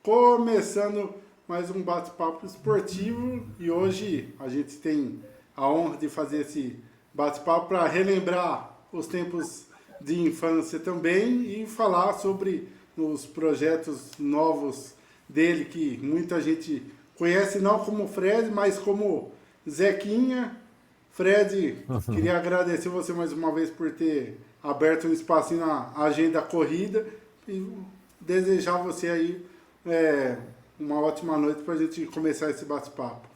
Começando mais um bate-papo esportivo e hoje a gente tem a honra de fazer esse bate-papo para relembrar os tempos de infância também e falar sobre os projetos novos dele que muita gente conhece não como Fred, mas como Zequinha. Fred, queria agradecer você mais uma vez por ter aberto um espacinho na agenda corrida e desejar você aí é, uma ótima noite para a gente começar esse bate-papo.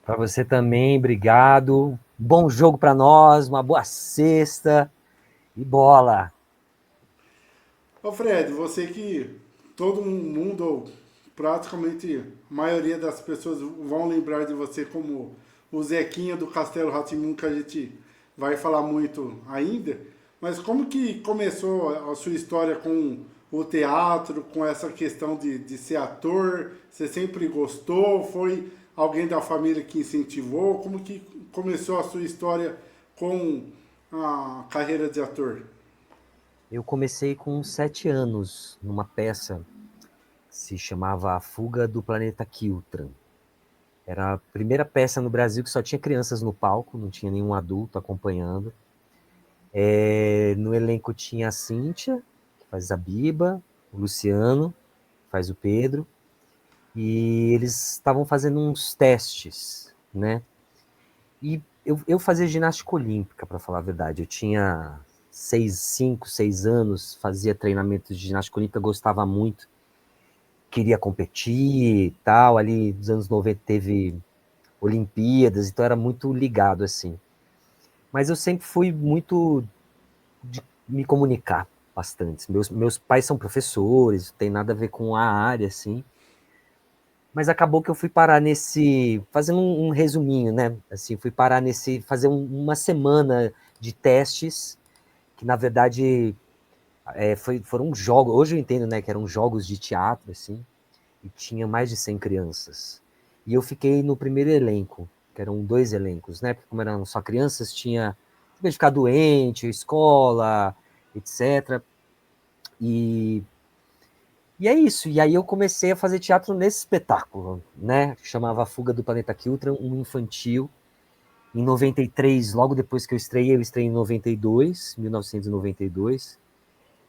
Para você também, obrigado. Bom jogo para nós, uma boa sexta e bola. Ô Fred, você que todo mundo, ou praticamente a maioria das pessoas vão lembrar de você como o Zequinha do Castelo rá que a gente vai falar muito ainda, mas como que começou a sua história com o teatro, com essa questão de ser ator? Você sempre gostou? Foi alguém da família que incentivou? Como que começou a sua história com a carreira de ator? Eu comecei com 7 anos numa peça que se chamava A Fuga do Planeta Kiltran. Era a primeira peça no Brasil que só tinha crianças no palco, não tinha nenhum adulto acompanhando. No elenco tinha a Cíntia, que faz a Biba, o Luciano, que faz o Pedro, e eles estavam fazendo uns testes, né? E eu fazia ginástica olímpica, para falar a verdade. Eu tinha 5, 6 anos, fazia treinamento de ginástica olímpica, gostava muito, queria competir e tal. Ali nos anos 90 teve Olimpíadas, então era muito ligado assim. Mas eu sempre fui muito de me comunicar bastante. Meus pais são professores, não tem nada a ver com a área, assim. Mas acabou que eu fui parar nesse, fazendo um resuminho, né? Assim, fui parar nesse, fazer uma semana de testes, que na verdade foram jogos, hoje eu entendo, né, que eram jogos de teatro, assim, e tinha mais de 100 crianças. E eu fiquei no primeiro elenco, que eram dois elencos, né? Porque como eram só crianças, tinha de ficar doente, escola, etc. E E é isso. E aí eu comecei a fazer teatro nesse espetáculo, né? Que chamava A Fuga do Planeta Kiltran, um infantil. Em 93, logo depois que eu estreiei em 92, 1992.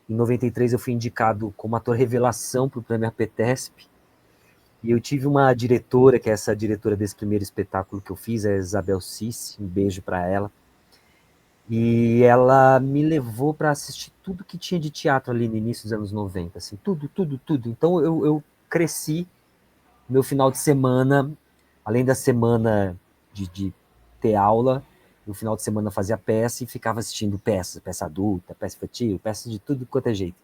Em 93 eu fui indicado como ator revelação para o Prêmio APTESP. E eu tive uma diretora, que é essa diretora desse primeiro espetáculo que eu fiz, é a Isabel Cici, um beijo para ela. E ela me levou para assistir tudo que tinha de teatro ali no início dos anos 90, assim, tudo, tudo, tudo. Então eu cresci meu final de semana, além da semana de ter aula, no final de semana fazia peça e ficava assistindo peças, peça adulta, peça infantil, peça de tudo quanto é jeito.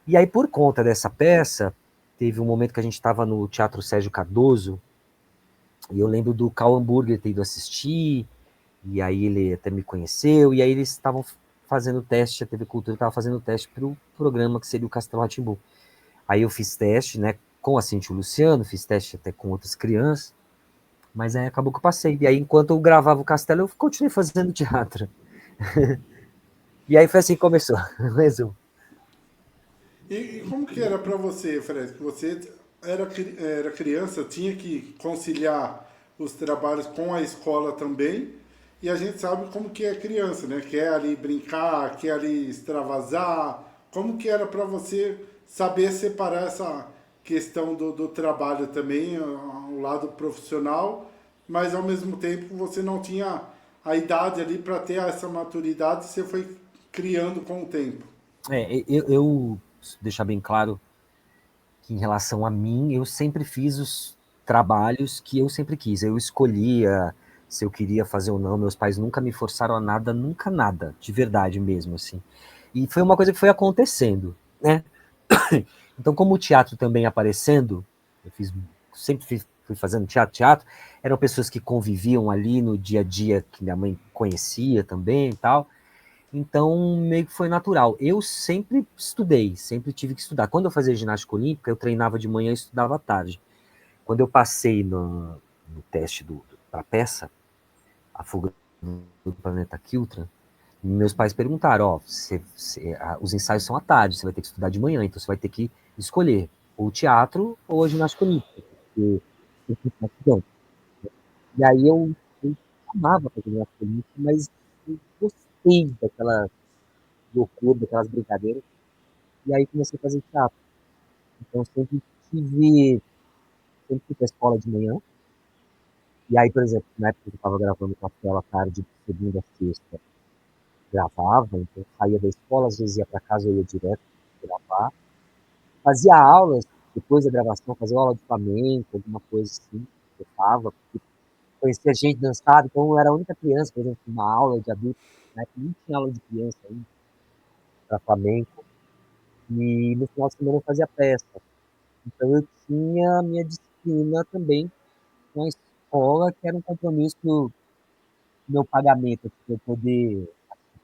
E aí, por conta dessa peça, teve um momento que a gente estava no Teatro Sérgio Cardoso, e eu lembro do Karl Hamburger ter ido assistir, e aí ele até me conheceu, e aí eles estavam fazendo teste, a TV Cultura estava fazendo teste para o programa que seria o Castelo rá tim. Aí eu fiz teste, né, com a Cintia e o Luciano, fiz teste até com outras crianças, mas aí acabou que eu passei. E aí, enquanto eu gravava o Castelo, eu continuei fazendo teatro. E aí foi assim que começou, resumo. E como que era para você, Fred? Que você era criança, tinha que conciliar os trabalhos com a escola também. E a gente sabe como que é criança, né? Quer ali brincar, quer ali extravasar. Como que era para você saber separar essa questão do trabalho também, o lado profissional, mas ao mesmo tempo você não tinha a idade ali para ter essa maturidade, você foi criando com o tempo. Eu deixar bem claro que em relação a mim, eu sempre fiz os trabalhos que eu sempre quis. Eu escolhia se eu queria fazer ou não. Meus pais nunca me forçaram a nada, nunca nada, de verdade mesmo, assim. E foi uma coisa que foi acontecendo, né? Então, como o teatro também aparecendo, eu fiz, sempre fui fazendo teatro, eram pessoas que conviviam ali no dia a dia, que minha mãe conhecia também e tal. Então, meio que foi natural. Eu sempre estudei, sempre tive que estudar. Quando eu fazia ginástica olímpica, eu treinava de manhã e estudava à tarde. Quando eu passei no teste da peça, A Fuga do Planeta Kiltran, meus pais perguntaram, ó, os ensaios são à tarde, você vai ter que estudar de manhã, então você vai ter que escolher. ou teatro ou a ginástica olímpica, porque eu fui capitão. E aí eu amava fazer ginástica olímpica, mas eu gostei daquela loucura, daquelas brincadeiras, e aí comecei a fazer teatro. Então sempre fui pra escola de manhã, e aí, por exemplo, na época que eu estava gravando Castelo à tarde, de segunda a sexta, gravava, então eu saía da escola, às vezes ia para casa, eu ia direto gravar. Fazia aulas, depois da gravação, fazia aula de flamenco, alguma coisa assim, eu tava, conhecia gente, dançava, então eu era a única criança, por exemplo, numa aula de adulto, né, que nem tinha aula de criança ainda, para flamenco, e no final de semana eu fazia peça. Então eu tinha a minha disciplina também com a escola, que era um compromisso do meu pagamento, para eu poder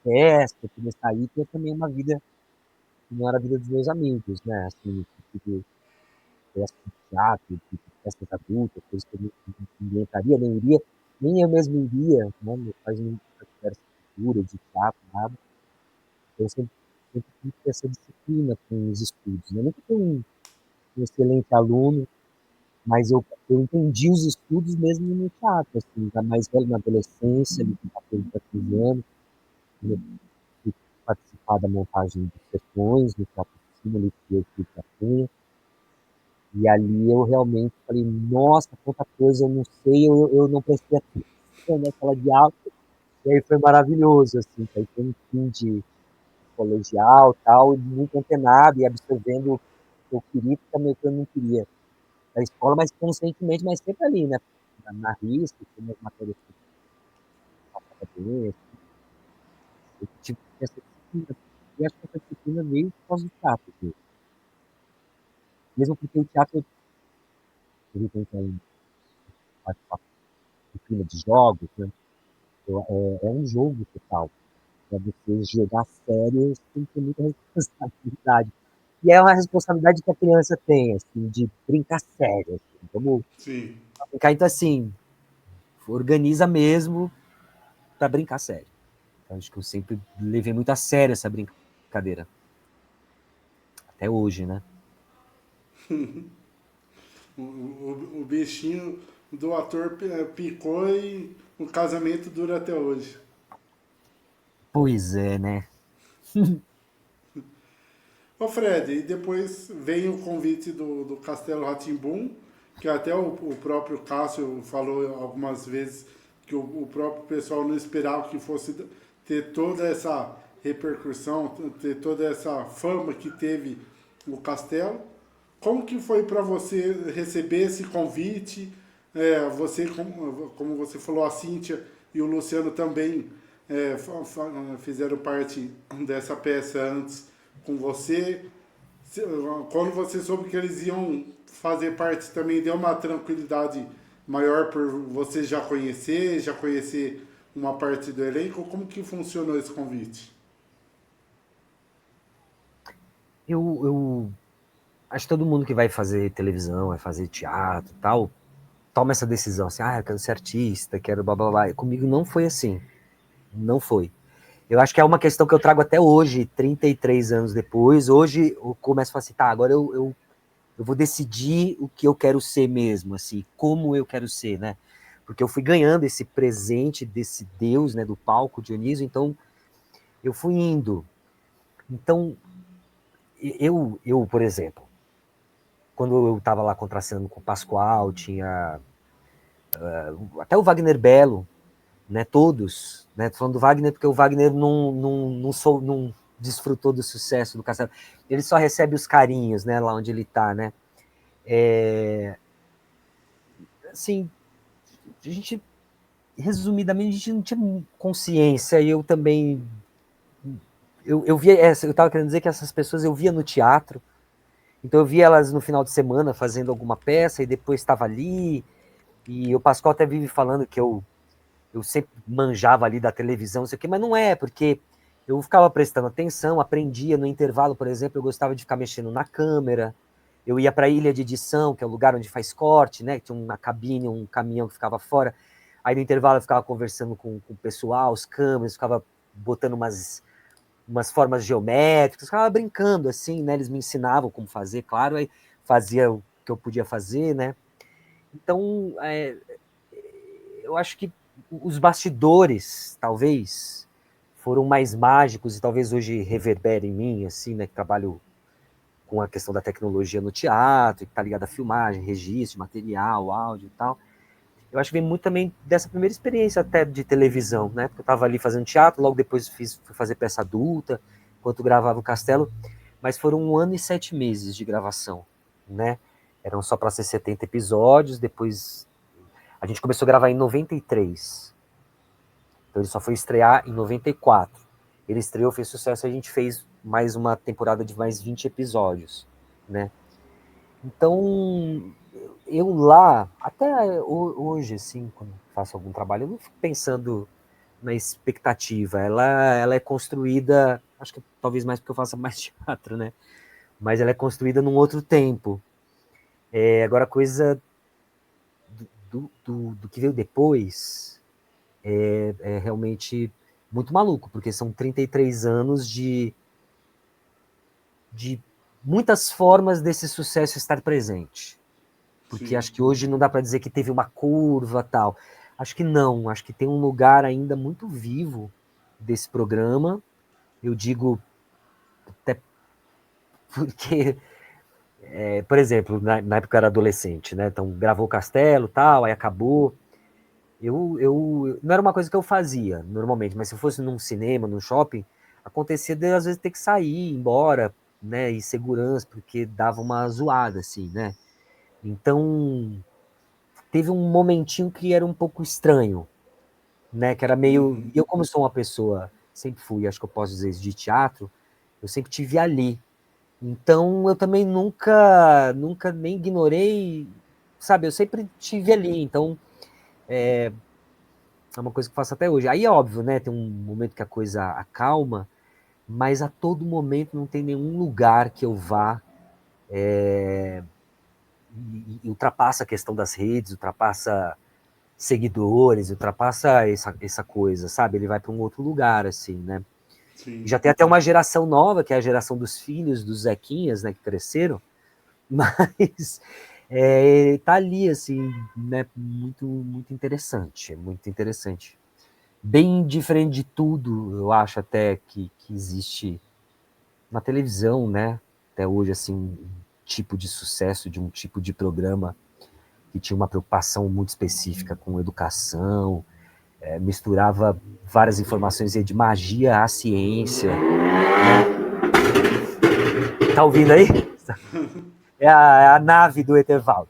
festa, poder sair, ter também uma vida que não era a vida dos meus amigos, né? Assim, tipo, festa de teatro, de festas adultas, coisas que ninguém entraria, nem iria, nem eu mesmo iria, né? Meus pais nunca tiveram essa cultura de teatro, nada. Eu sempre tive essa disciplina com os estudos, né? Eu nunca fui um excelente aluno, mas eu entendi os estudos mesmo no teatro, assim, já mais velho, na adolescência, ali com 14 para 15 anos, quando eu fui participar da montagem dos sertões, no Teatro Oficina, ali que eu fui para Cunha, e ali eu realmente falei, nossa, quanta coisa eu não sei, eu não prestei atenção naquela de aula, e aí foi maravilhoso, assim, que aí foi um fim de colegial, tal, muito antenado e absorvendo o que eu queria e também o que eu não queria da escola, mas conscientemente, mas sempre ali, né, na risca, como as matérias que eu passava bem, assim, eu tive essa disciplina, e acho que essa disciplina veio por causa do teatro, mesmo porque o teatro, ele tem um participar do clima de jogos, né, é um jogo total, para você jogar sério, você tem que ter muita responsabilidade. E é uma responsabilidade que a criança tem, assim, de brincar sério, assim, vamos Sim. brincar, então assim, organiza mesmo para brincar sério. Então, acho que eu sempre levei muito a sério essa brincadeira, até hoje, né? O bichinho do ator picou e o casamento dura até hoje. Pois é, né? Ô Fred, e depois vem o convite do Castelo rá que até o próprio Cássio falou algumas vezes que o próprio pessoal não esperava que fosse ter toda essa repercussão, ter toda essa fama que teve o Castelo. Como que foi para você receber esse convite? Você, como você falou, a Cíntia e o Luciano também fizeram parte dessa peça antes com você. Quando você soube que eles iam fazer parte também, deu uma tranquilidade maior por você já conhecer uma parte do elenco? Como que funcionou esse convite? Eu acho que todo mundo que vai fazer televisão, vai fazer teatro e tal, toma essa decisão assim, eu quero ser artista, quero blá blá blá. Comigo não foi assim. Não foi. Eu acho que é uma questão que eu trago até hoje, 33 anos depois. Hoje eu começo a falar assim, tá, agora eu vou decidir o que eu quero ser mesmo, assim, como eu quero ser, né? Porque eu fui ganhando esse presente desse Deus, né, do palco Dionísio, então eu fui indo. Então, por exemplo, quando eu estava lá contracenando com o Pascoal, tinha até o Wagner Belo, né, todos, né, tô falando do Wagner porque o Wagner não desfrutou do sucesso do Castelo, ele só recebe os carinhos, né, lá onde ele tá, né, assim, a gente, resumidamente, a gente não tinha consciência, e eu também, eu via, eu tava querendo dizer que essas pessoas eu via no teatro, então eu via elas no final de semana fazendo alguma peça, e depois estava ali, e o Pascoal até vive falando que eu sempre manjava ali da televisão, não sei o quê, mas não é, porque eu ficava prestando atenção, aprendia no intervalo, por exemplo, eu gostava de ficar mexendo na câmera, eu ia para a ilha de edição, que é o lugar onde faz corte, né? Tinha uma cabine, um caminhão que ficava fora. Aí no intervalo eu ficava conversando com o pessoal, os câmeras, ficava botando umas formas geométricas, ficava brincando assim, né? Eles me ensinavam como fazer, claro. Aí fazia o que eu podia fazer, né? Então, eu acho que os bastidores, talvez, foram mais mágicos e talvez hoje reverberem em mim, assim, né? Que trabalho com a questão da tecnologia no teatro, que está ligado à filmagem, registro, material, áudio e tal. Eu acho que vem muito também dessa primeira experiência até de televisão, né? Porque eu estava ali fazendo teatro, logo depois fui fazer peça adulta, enquanto gravava o Castelo, mas foram 1 ano e 7 meses de gravação, né? Eram só para ser 70 episódios, depois a gente começou a gravar em 93, então ele só foi estrear em 94. Ele estreou, fez sucesso, a gente fez mais uma temporada de mais 20 episódios, né? Então, eu lá, até hoje, assim, quando faço algum trabalho, eu não fico pensando na expectativa. Ela é construída, acho que talvez mais porque eu faça mais teatro, né? Mas ela é construída num outro tempo. Agora, a coisa do que veio depois é realmente muito maluco, porque são 33 anos de muitas formas desse sucesso estar presente. Porque Sim. acho que hoje não dá para dizer que teve uma curva tal. Acho que não, acho que tem um lugar ainda muito vivo desse programa. Eu digo até porque, por exemplo, na época eu era adolescente, né? Então gravou o Castelo tal, aí acabou. Não era uma coisa que eu fazia normalmente, mas se eu fosse num cinema, num shopping, acontecia de às vezes ter que sair, ir embora, né? E segurança, porque dava uma zoada, assim, né? Então teve um momentinho que era um pouco estranho, né? Que era meio. Uhum. E eu, como sou uma pessoa, sempre fui, acho que eu posso dizer isso, de teatro, eu sempre tive ali. Então eu também nunca nem ignorei, sabe? Eu sempre tive ali. Então é uma coisa que eu faço até hoje. Aí é óbvio, né? Tem um momento que a coisa acalma, mas a todo momento não tem nenhum lugar que eu vá e ultrapassa a questão das redes, ultrapassa seguidores, ultrapassa essa coisa, sabe? Ele vai para um outro lugar, assim, né? E Sim. já tem até uma geração nova, que é a geração dos filhos dos Zequinhas, né, que cresceram, mas tá ali, assim, né, muito interessante, muito interessante. Bem diferente de tudo, eu acho até que existe na televisão, né, até hoje, assim, um tipo de sucesso de um tipo de programa que tinha uma preocupação muito específica com educação, misturava várias informações de magia à ciência. Tá ouvindo aí? É a nave do Etevaldo.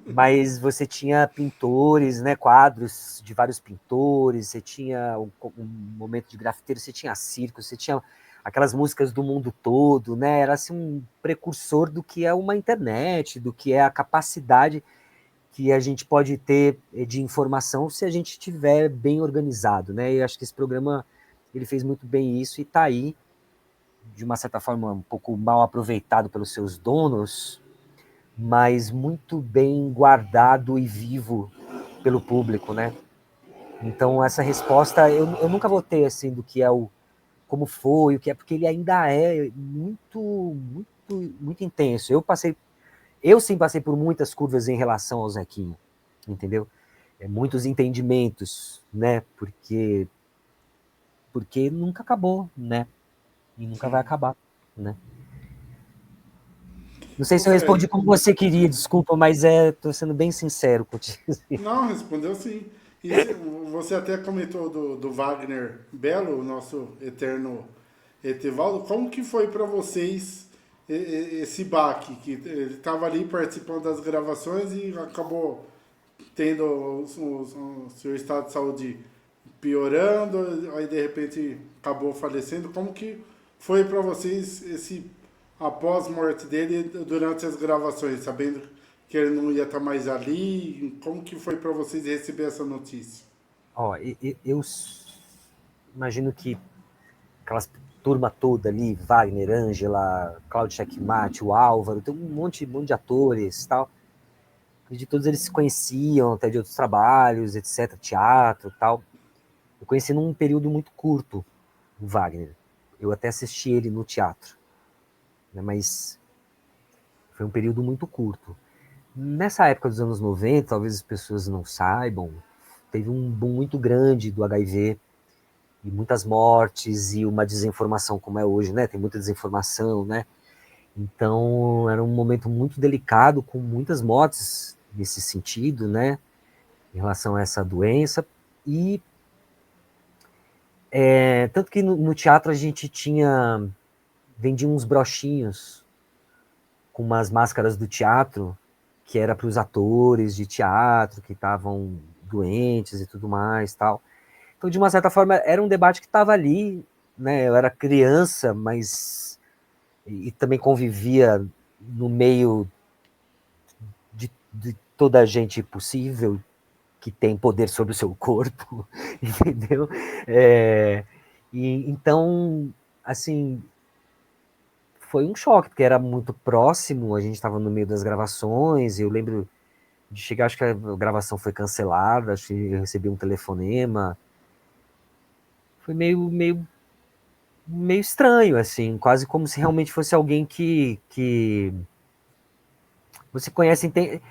Mas você tinha pintores, né, quadros de vários pintores, você tinha um momento de grafiteiro, você tinha circo, você tinha aquelas músicas do mundo todo, né? Era assim um precursor do que é uma internet, do que é a capacidade que a gente pode ter de informação se a gente estiver bem organizado, né? E eu acho que esse programa ele fez muito bem isso e está aí de uma certa forma um pouco mal aproveitado pelos seus donos, mas muito bem guardado e vivo pelo público, né? Então essa resposta eu nunca vou ter assim do que é o como foi, o que é, porque ele ainda é muito intenso. Eu sim passei por muitas curvas em relação ao Zequinha, entendeu? Muitos entendimentos, né? Porque nunca acabou, né? E nunca vai Sim. acabar, né? Não sei Ô, se eu respondi Fred, como você queria, desculpa, mas tô sendo bem sincero contigo. não, respondeu sim. E você até comentou do Wagner Belo, o nosso eterno Etevaldo. Como que foi para vocês esse baque? Que ele estava ali participando das gravações e acabou tendo o seu estado de saúde piorando, aí de repente acabou falecendo. Como que foi para vocês esse após morte dele durante as gravações, sabendo que ele não ia estar mais ali? Como que foi para vocês receber essa notícia? Ó, eu imagino que aquelas turma toda ali, Wagner, Ângela, Cláudio Checkmate, o Álvaro, tem um monte de atores e tal. De todos eles se conheciam até de outros trabalhos, etc., teatro e tal. Eu conheci num período muito curto o Wagner. Eu até assisti ele no teatro, né, mas Foi um período muito curto. Nessa época dos anos 90, talvez as pessoas não saibam, teve um boom muito grande do HIV, e muitas mortes, e uma desinformação como é hoje, né? Tem muita desinformação, né? Então, era um momento muito delicado, com muitas mortes nesse sentido, né? Em relação a essa doença. E tanto que no teatro a gente vendia uns brochinhos com umas máscaras do teatro, que era para os atores de teatro que estavam doentes e tudo mais, tal. Então, de uma certa forma, era um debate que estava ali, né? Eu era criança, mas e também convivia no meio de toda a gente possível que tem poder sobre o seu corpo, entendeu? Então, assim, foi um choque, porque era muito próximo, a gente estava no meio das gravações, eu lembro de chegar, acho que a gravação foi cancelada, acho que eu recebi um telefonema, foi meio estranho, assim, quase como se realmente fosse alguém que você conhece, entende.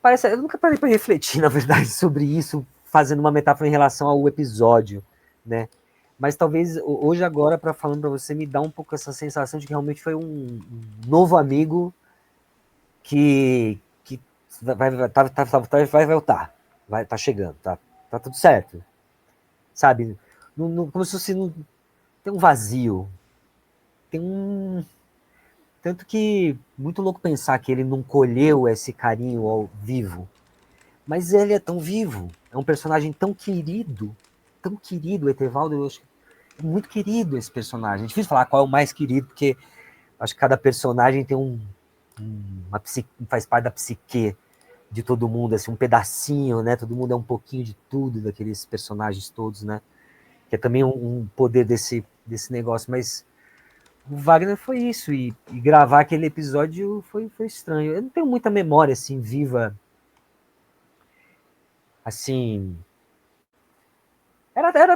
Parece, eu nunca parei para refletir, na verdade, sobre isso, fazendo uma metáfora em relação ao episódio, né? Mas talvez hoje agora, para falando para você, me dá um pouco essa sensação de que realmente foi um novo amigo que vai voltar, tá chegando, tá tudo certo, sabe? Como se fosse tem um vazio, tem um tanto que muito louco pensar que ele não colheu esse carinho ao vivo. Mas ele é tão vivo, é um personagem tão querido, o Etevaldo, eu acho é muito querido esse personagem. É difícil falar qual é o mais querido, porque acho que cada personagem tem faz parte da psique de todo mundo, assim, um pedacinho, né? Todo mundo é um pouquinho de tudo daqueles personagens todos, né? Que é também um poder desse negócio, mas o Wagner foi isso, e gravar aquele episódio foi estranho. Eu não tenho muita memória, assim, viva, assim.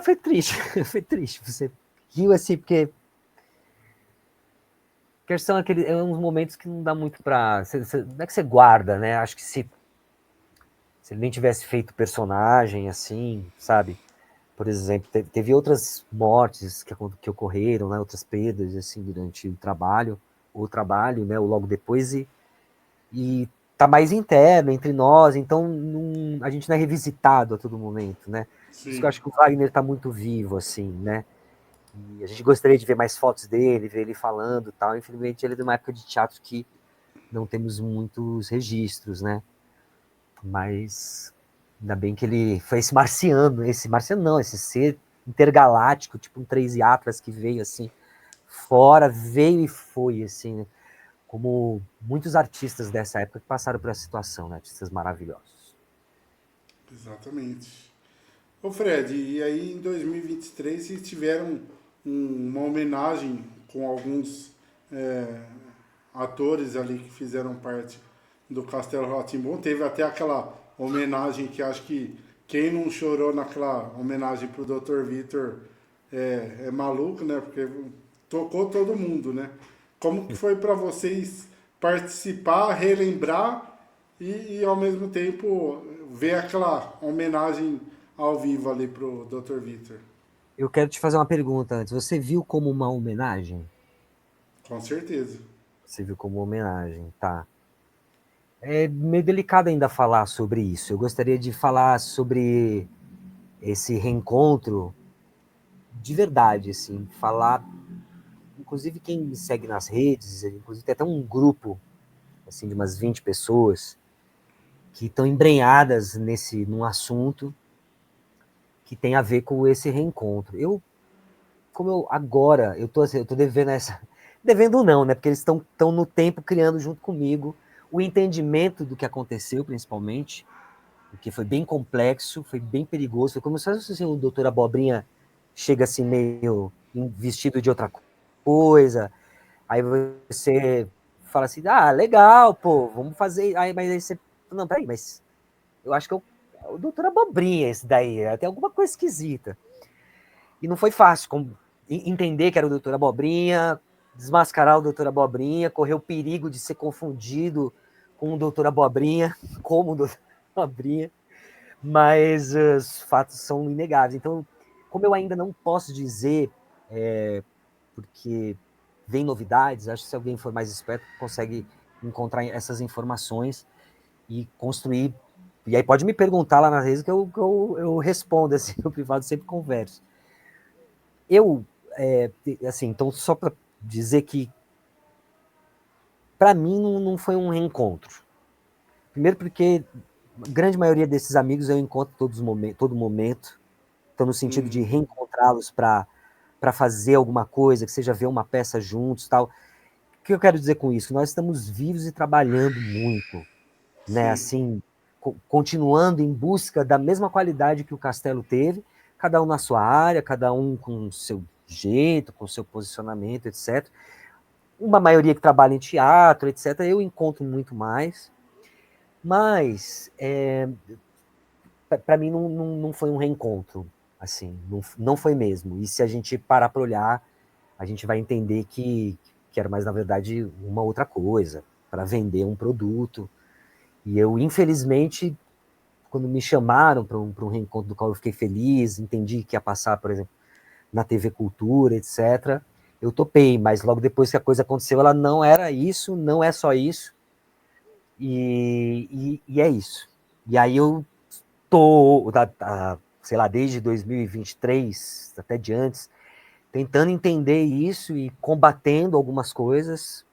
Foi triste, foi triste. Você riu assim, porque são uns momentos que não dá muito pra. Não é que você guarda, né? Acho que se ele nem tivesse feito personagem assim, sabe? Por exemplo, teve outras mortes que ocorreram, né? Outras perdas, assim, durante o trabalho, né? Ou logo depois, e tá mais interno entre nós, então a gente não é revisitado a todo momento, né? Por isso que eu Sim, acho que o Wagner tá muito vivo, assim, né? E a gente gostaria de ver mais fotos dele, ver ele falando e tal. Infelizmente, ele é de uma época de teatro que não temos muitos registros, né? Mas ainda bem que ele foi esse marciano não, esse ser intergaláctico, tipo um Três Atlas que veio assim, fora, veio e foi, assim, né? Como muitos artistas dessa época que passaram por essa situação, né? Artistas maravilhosos. exatamente. Ô Fred, e aí em 2023 vocês tiveram uma homenagem com alguns é, atores ali que fizeram parte do Castelo rá Teve até aquela homenagem que acho que quem não chorou naquela homenagem pro Dr. Vitor é maluco, né? Porque tocou todo mundo, né? Como que foi para vocês participar, relembrar e ao mesmo tempo ver aquela homenagem ao vivo ali pro Dr. Vitor? Eu quero te fazer uma pergunta antes. Você viu como uma homenagem? Com certeza. Você viu como uma homenagem, tá? É meio delicado ainda falar sobre isso. Eu gostaria de falar sobre esse reencontro de verdade, assim, falar, inclusive quem me segue nas redes, inclusive tem até um grupo, assim, de umas 20 pessoas que estão embrenhadas num assunto que tem a ver com esse reencontro. Como eu agora, eu tô, assim, eu tô devendo essa, devendo não, né, porque eles estão no tempo criando junto comigo o entendimento do que aconteceu, principalmente, porque foi bem complexo, foi bem perigoso, foi como se assim, o doutor Abobrinha chega assim meio vestido de outra coisa, aí você fala assim, ah, legal, pô, vamos fazer, mas aí você, não, peraí, mas eu acho que o doutor Abobrinha esse daí, tem alguma coisa esquisita. E não foi fácil entender que era o doutor Abobrinha, desmascarar o Doutor Abobrinha, correr o perigo de ser confundido com o Doutor Abobrinha, como o Doutor Abobrinha, mas os fatos são inegáveis. Então, como eu ainda não posso dizer, porque vem novidades, acho que se alguém for mais esperto, consegue encontrar essas informações e construir. E aí pode me perguntar lá nas redes que eu respondo, assim, no privado sempre converso. Assim, então só para dizer que para mim não foi um reencontro. Primeiro porque a grande maioria desses amigos eu encontro todo momento, então no sentido de reencontrá-los para fazer alguma coisa, que seja ver uma peça juntos, tal. O que eu quero dizer com isso? Nós estamos vivos e trabalhando muito, né? Sim. Assim, continuando em busca da mesma qualidade que o Castelo teve, cada um na sua área, cada um com o seu jeito, com o seu posicionamento, etc. Uma maioria que trabalha em teatro, etc. Eu encontro muito mais, mas para mim não foi um reencontro, assim, não foi mesmo. E se a gente parar para olhar, a gente vai entender que era mais, na verdade, uma outra coisa, para vender um produto. E eu, infelizmente, quando me chamaram para um reencontro do qual eu fiquei feliz, entendi que ia passar, por exemplo, na TV Cultura, etc., eu topei, mas logo depois que a coisa aconteceu, ela não era isso, não é só isso, e é isso. E aí eu tô, sei lá, desde 2023, até de antes, tentando entender isso e combatendo algumas coisas,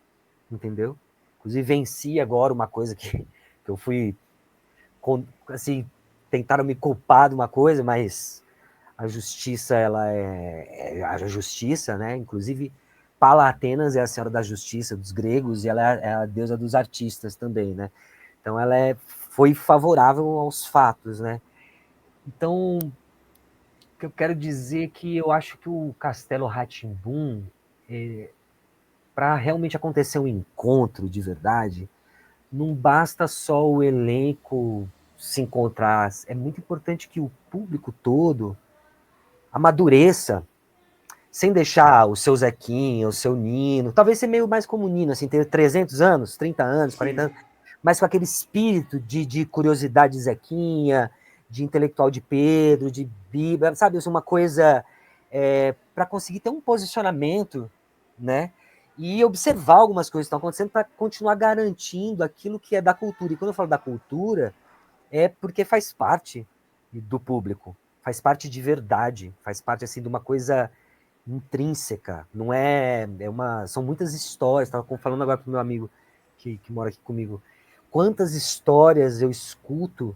entendeu? Inclusive venci agora uma coisa que eu fui, assim, tentaram me culpar de uma coisa, mas a justiça, ela é a justiça, né? Inclusive, Pala Atenas é a senhora da justiça dos gregos e ela é a deusa dos artistas também, né? Então ela foi favorável aos fatos, né? Então, o que eu quero dizer é que eu acho que o Castelo Rá-Tim-Bum, para realmente acontecer um encontro de verdade, não basta só o elenco se encontrar, é muito importante que o público todo amadureça, sem deixar o seu Zequinha, o seu Nino, talvez ser meio mais como Nino, assim, ter 300 anos, 30 anos, 40 Sim. anos, mas com aquele espírito de curiosidade de Zequinha, de intelectual de Pedro, de Bíblia, sabe, uma coisa para conseguir ter um posicionamento, né, e observar algumas coisas que estão acontecendo para continuar garantindo aquilo que é da cultura. E quando eu falo da cultura, é porque faz parte do público, faz parte de verdade, faz parte assim de uma coisa intrínseca, não são muitas histórias, estava falando agora pro meu amigo que mora aqui comigo, quantas histórias eu escuto,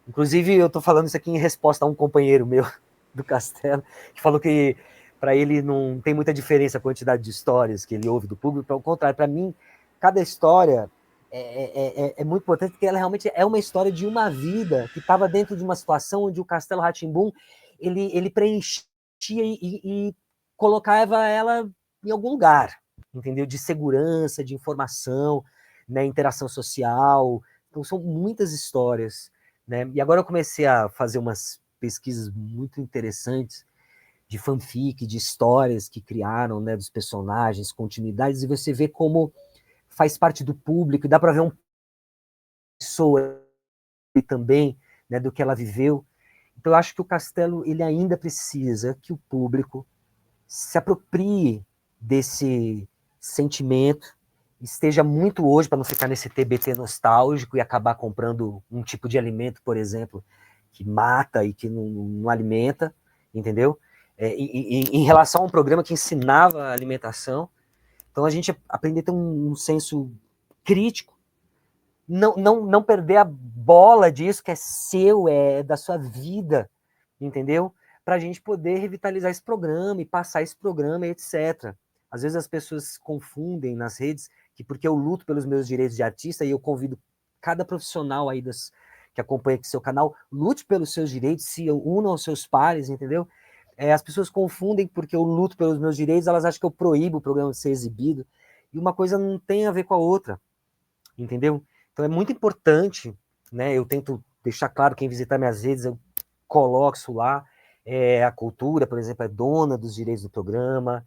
inclusive eu estou falando isso aqui em resposta a um companheiro meu do Castelo, que falou que para ele não tem muita diferença a quantidade de histórias que ele ouve do público, pelo contrário, para mim, cada história é muito importante, porque ela realmente é uma história de uma vida que estava dentro de uma situação onde o Castelo Rá-Tim-Bum ele preenchia e colocava ela em algum lugar, entendeu? De segurança, de informação, né? Interação social. Então são muitas histórias, né? E agora eu comecei a fazer umas pesquisas muito interessantes de fanfic, de histórias que criaram, né? Dos personagens, continuidades, e você vê como faz parte do público, e dá para ver uma pessoa também, né? Do que ela viveu. Então eu acho que o Castelo ele ainda precisa que o público se aproprie desse sentimento, esteja muito hoje, para não ficar nesse TBT nostálgico e acabar comprando um tipo de alimento, por exemplo, que mata e que não alimenta, entendeu? Em relação a um programa que ensinava a alimentação, então a gente aprender a ter um senso crítico, não perder a bola disso que é seu, é da sua vida, entendeu? Para a gente poder revitalizar esse programa e passar esse programa, etc. Às vezes as pessoas confundem nas redes que porque eu luto pelos meus direitos de artista, e eu convido cada profissional aí que acompanha aqui seu canal, lute pelos seus direitos, se unam aos seus pares, entendeu? As pessoas confundem porque eu luto pelos meus direitos, elas acham que eu proíbo o programa de ser exibido, e uma coisa não tem a ver com a outra, entendeu? Então é muito importante, né? Eu tento deixar claro, quem visitar minhas redes, eu coloco isso lá. A cultura, por exemplo, é dona dos direitos do programa.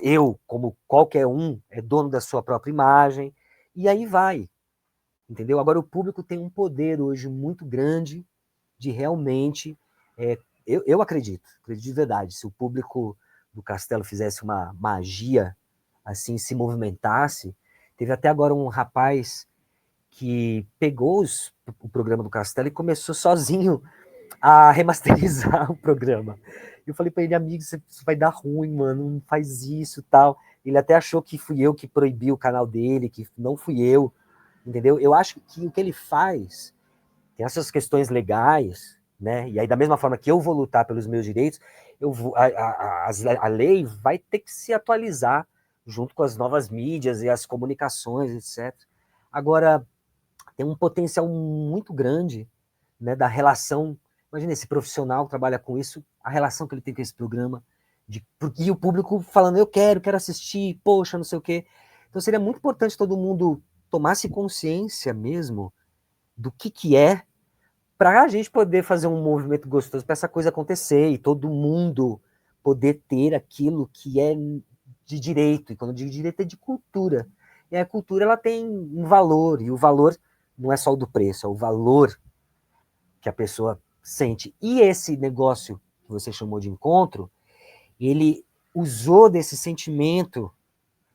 Eu, como qualquer um, é dono da sua própria imagem, e aí vai, entendeu? Agora, o público tem um poder hoje muito grande de realmente, eu acredito de verdade, se o público do Castelo fizesse uma magia, assim, se movimentasse, teve até agora um rapaz que pegou o programa do Castelo e começou sozinho a remasterizar o programa. Eu falei para ele, amigo, isso vai dar ruim, mano, não faz isso, tal. Ele até achou que fui eu que proibi o canal dele, que não fui eu, entendeu? Eu acho que o que ele faz tem essas questões legais, né? E aí, da mesma forma que eu vou lutar pelos meus direitos, a lei vai ter que se atualizar junto com as novas mídias e as comunicações, etc. Agora, tem um potencial muito grande, né, da relação. Imagina esse profissional que trabalha com isso, a relação que ele tem com esse programa, e o público falando, eu quero assistir, poxa, não sei o quê. Então seria muito importante todo mundo tomasse consciência mesmo do que é, para a gente poder fazer um movimento gostoso para essa coisa acontecer e todo mundo poder ter aquilo que é de direito. E quando eu digo direito, é de cultura. E a cultura ela tem um valor, e o valor não é só o do preço, é o valor que a pessoa sente. E esse negócio que você chamou de encontro, ele usou desse sentimento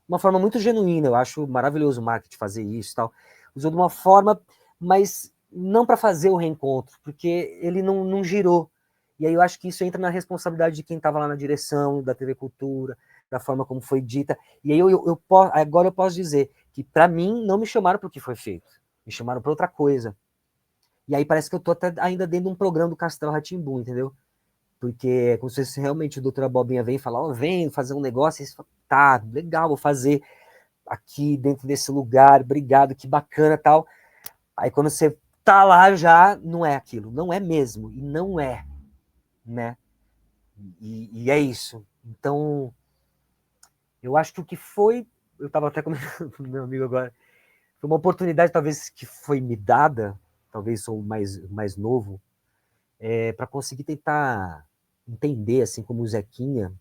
de uma forma muito genuína. Eu acho maravilhoso o marketing fazer isso e tal. Usou de uma forma, mas não para fazer o reencontro, porque ele não girou. E aí eu acho que isso entra na responsabilidade de quem estava lá na direção da TV Cultura, da forma como foi dita. E aí agora eu posso dizer que, para mim, não me chamaram para o que foi feito. Me chamaram para outra coisa. E aí parece que eu tô até ainda dentro de um programa do Castelo Rá-Tim-Bum, entendeu? Porque é como se realmente o doutor Abobrinha vem e fala, ó, vem fazer um negócio, e você fala, tá, legal, vou fazer aqui dentro desse lugar, obrigado, que bacana, tal. Aí quando você tá lá já, não é aquilo, não é mesmo, e não é, né? E é isso. Então, eu acho que o que foi, eu tava até comentando com meu amigo agora, foi uma oportunidade talvez que foi me dada, talvez sou mais novo, para conseguir tentar entender, assim como o Zequinha,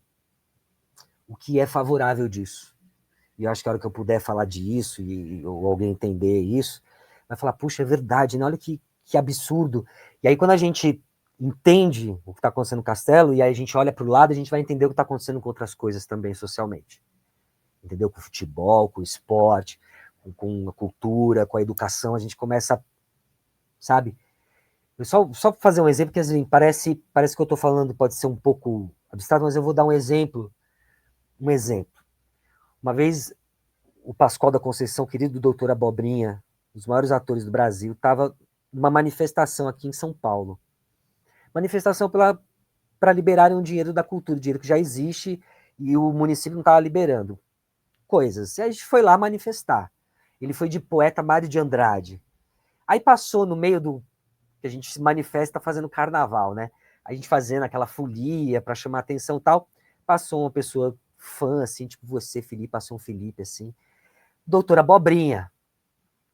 o que é favorável disso. E eu acho que a hora que eu puder falar disso, ou alguém entender isso, vai falar, puxa, é verdade, né? Olha que absurdo. E aí quando a gente entende o que está acontecendo no Castelo, e aí a gente olha para o lado, a gente vai entender o que está acontecendo com outras coisas também socialmente. Entendeu? Com o futebol, com o esporte, com a cultura, com a educação, a gente começa, sabe? Eu só fazer um exemplo, que assim, parece que eu estou falando, pode ser um pouco abstrato, mas eu vou dar um exemplo. Um exemplo. Uma vez, o Pascoal da Conceição, querido doutor Abobrinha, um dos maiores atores do Brasil, estava numa manifestação aqui em São Paulo. Manifestação para liberarem o dinheiro da cultura, dinheiro que já existe, e o município não estava liberando. Coisas. E a gente foi lá manifestar. Ele foi de poeta Mário de Andrade. Aí passou no meio do que a gente se manifesta fazendo carnaval, né? A gente fazendo aquela folia para chamar atenção e tal. Passou uma pessoa fã, assim, tipo você, Felipe, passou um Felipe, assim. Doutora Abobrinha,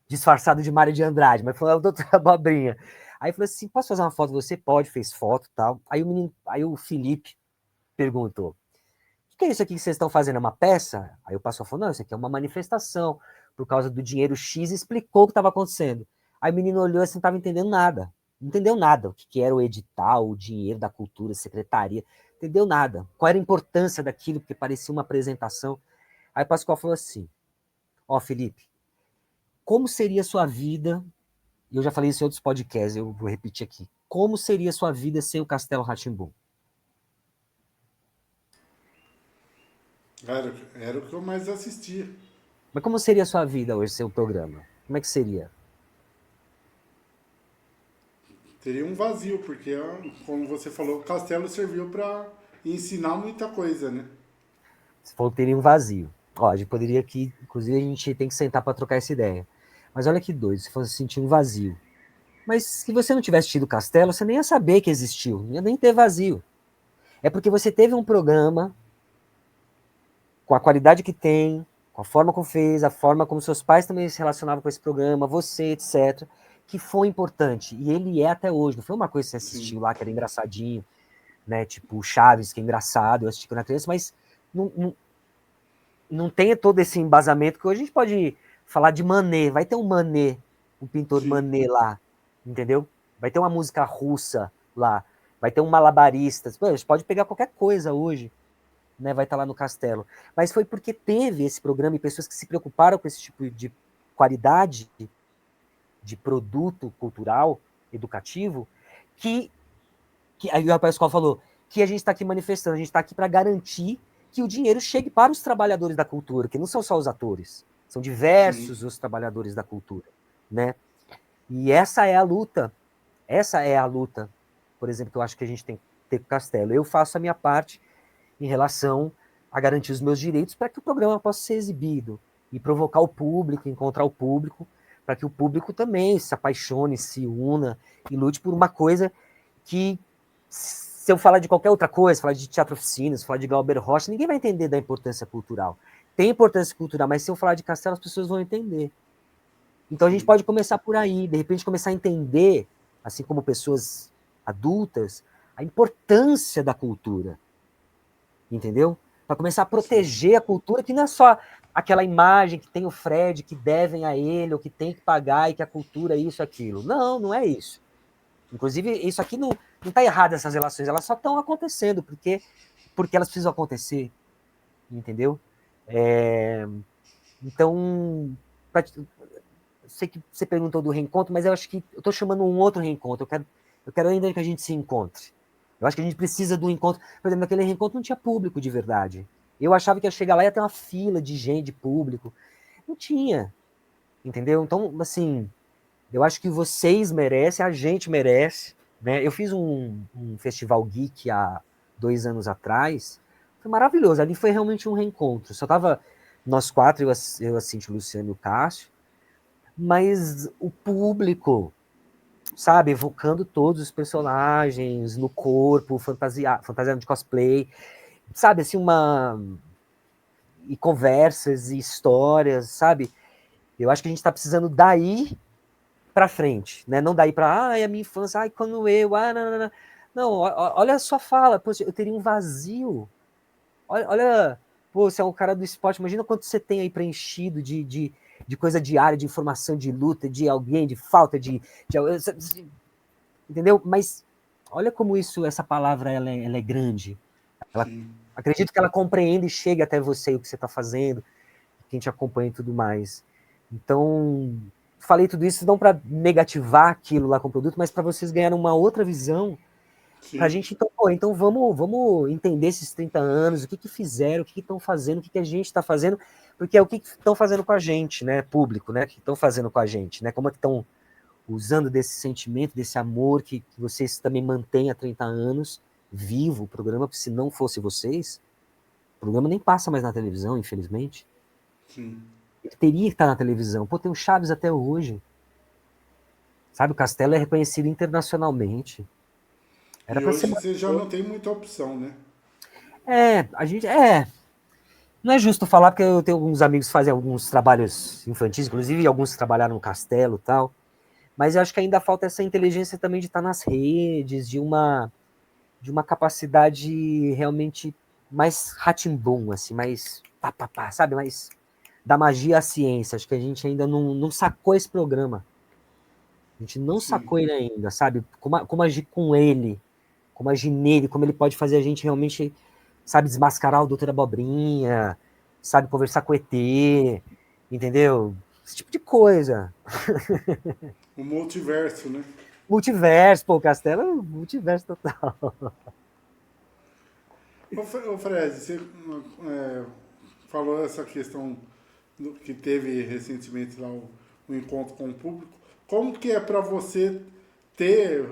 disfarçado de Mário de Andrade, mas falou, doutora Abobrinha. Aí falou assim, posso fazer uma foto? Você pode, fez foto e tal. Aí o Felipe perguntou, o que é isso aqui que vocês estão fazendo? É uma peça? Aí o pastor falou, não, isso aqui é uma manifestação, por causa do dinheiro X, e explicou o que estava acontecendo. Aí o menino olhou assim, não estava entendendo nada. Não entendeu nada. O que era o edital, o dinheiro da cultura, secretaria. Não entendeu nada. Qual era a importância daquilo, porque parecia uma apresentação. Aí o Pascoal falou assim, ó, Felipe, como seria a sua vida, e eu já falei isso em outros podcasts, eu vou repetir aqui, como seria a sua vida sem o Castelo Rá-Tim-Bum? Era o que eu mais assistia. Mas como seria a sua vida hoje sem o programa? Como é que seria? Teria um vazio, porque, como você falou, o castelo serviu para ensinar muita coisa, né? Você falou que teria um vazio. Ó, a gente poderia aqui, inclusive a gente tem que sentar para trocar essa ideia. Mas olha que doido, se fosse sentir um vazio. Mas se você não tivesse tido o castelo, você nem ia saber que existiu, não ia nem ter vazio. É porque você teve um programa com a qualidade que tem, com a forma como fez, a forma como seus pais também se relacionavam com esse programa, você, etc., que foi importante. E ele é até hoje. Não foi uma coisa que você assistiu Sim. lá que era engraçadinho, né? Tipo o Chaves, que é engraçado, eu assisti quando era criança, mas não, não, não tenha todo esse embasamento, que hoje a gente pode falar de Manet, vai ter um Manet, um pintor Sim. Manet lá, entendeu? Vai ter uma música russa lá, vai ter um malabarista, a gente pode pegar qualquer coisa hoje, né, vai estar lá no Castelo. Mas foi porque teve esse programa e pessoas que se preocuparam com esse tipo de qualidade de produto cultural, educativo, que aí o Pascoal falou que a gente está aqui manifestando, a gente está aqui para garantir que o dinheiro chegue para os trabalhadores da cultura, que não são só os atores, são Sim. diversos os trabalhadores da cultura, né? E essa é a luta, por exemplo, que eu acho que a gente tem que ter com o Castelo. Eu faço a minha parte em relação a garantir os meus direitos para que o programa possa ser exibido e provocar o público, encontrar o público, para que o público também se apaixone, se una e lute por uma coisa que, se eu falar de qualquer outra coisa, falar de teatro oficinas, falar de Glauber Rocha, ninguém vai entender da importância cultural. Tem importância cultural, mas se eu falar de Castelo, as pessoas vão entender. Então a gente Sim. pode começar por aí, de repente começar a entender, assim como pessoas adultas, a importância da cultura, entendeu? Para começar a Sim. proteger a cultura, que não é só aquela imagem que tem o Fred, que devem a ele, ou que tem que pagar, e que a cultura é isso, aquilo. Não, não é isso. Inclusive, isso aqui não está errado, essas relações, elas só estão acontecendo, porque elas precisam acontecer, entendeu? É, então, pra, sei que você perguntou do reencontro, mas eu acho que eu estou chamando um outro reencontro. Eu quero ainda que a gente se encontre. Eu acho que a gente precisa do encontro. Por exemplo, naquele reencontro não tinha público de verdade. Eu achava que ia chegar lá e ia ter uma fila de gente, de público. Não tinha, entendeu? Então, assim, eu acho que vocês merecem, a gente merece. Né? Eu fiz um festival geek há 2 anos atrás. Foi maravilhoso. Ali foi realmente um reencontro. Só tava nós quatro, eu assim, o Luciano e o Cássio. Mas o público, sabe, evocando todos os personagens no corpo, fantasiado de cosplay, sabe, assim, e conversas e histórias, sabe? Eu acho que a gente tá precisando daí pra frente, né? Não daí pra, ai, a minha infância, ai, quando eu, ah, não, não, não. Não, olha a sua fala, poxa, eu teria um vazio. Olha, pô, você é um cara do esporte, imagina quanto você tem aí preenchido de coisa diária, de informação, de luta, de alguém, de falta, entendeu? Mas olha como essa palavra, ela é grande. Ela, Sim. acredito que ela compreende e chega até você o que você está fazendo, quem te acompanha e tudo mais. Então, falei tudo isso não para negativar aquilo lá com o produto, mas para vocês ganharem uma outra visão. Para a Sim. gente, então, pô, então vamos entender esses 30 anos, o que que fizeram, o que que estão fazendo, o que que a gente está fazendo, porque é o que estão fazendo com a gente, né, público, né, que estão fazendo com a gente, né, como é que estão usando desse sentimento, desse amor que vocês também mantêm há 30 anos, vivo o programa, porque se não fosse vocês, o programa nem passa mais na televisão, infelizmente. Sim. Ele teria que estar na televisão. Pô, tem o Chaves até hoje. Sabe, o Castelo é reconhecido internacionalmente. Era E para ser hoje você já não maravilhoso. tem muita opção, né? A gente. Não é justo falar, porque eu tenho alguns amigos que fazem alguns trabalhos infantis, inclusive alguns que trabalharam no Castelo e tal. Mas eu acho que ainda falta essa inteligência também de estar nas redes, de uma capacidade realmente mais ratimbum, assim, mais pá, pá, pá, sabe? Mais da magia à ciência. Acho que a gente ainda não sacou esse programa. A gente não Sim. sacou ele ainda, sabe? Como agir com ele, como agir nele, como ele pode fazer a gente realmente, sabe, desmascarar o Doutor Abobrinha, sabe, conversar com o ET, entendeu? Esse tipo de coisa. O multiverso, né? Multiverso, pô, o Castelo é um multiverso total. Ô Fred, você falou essa questão que teve recentemente lá o encontro com o público. Como que é para você ter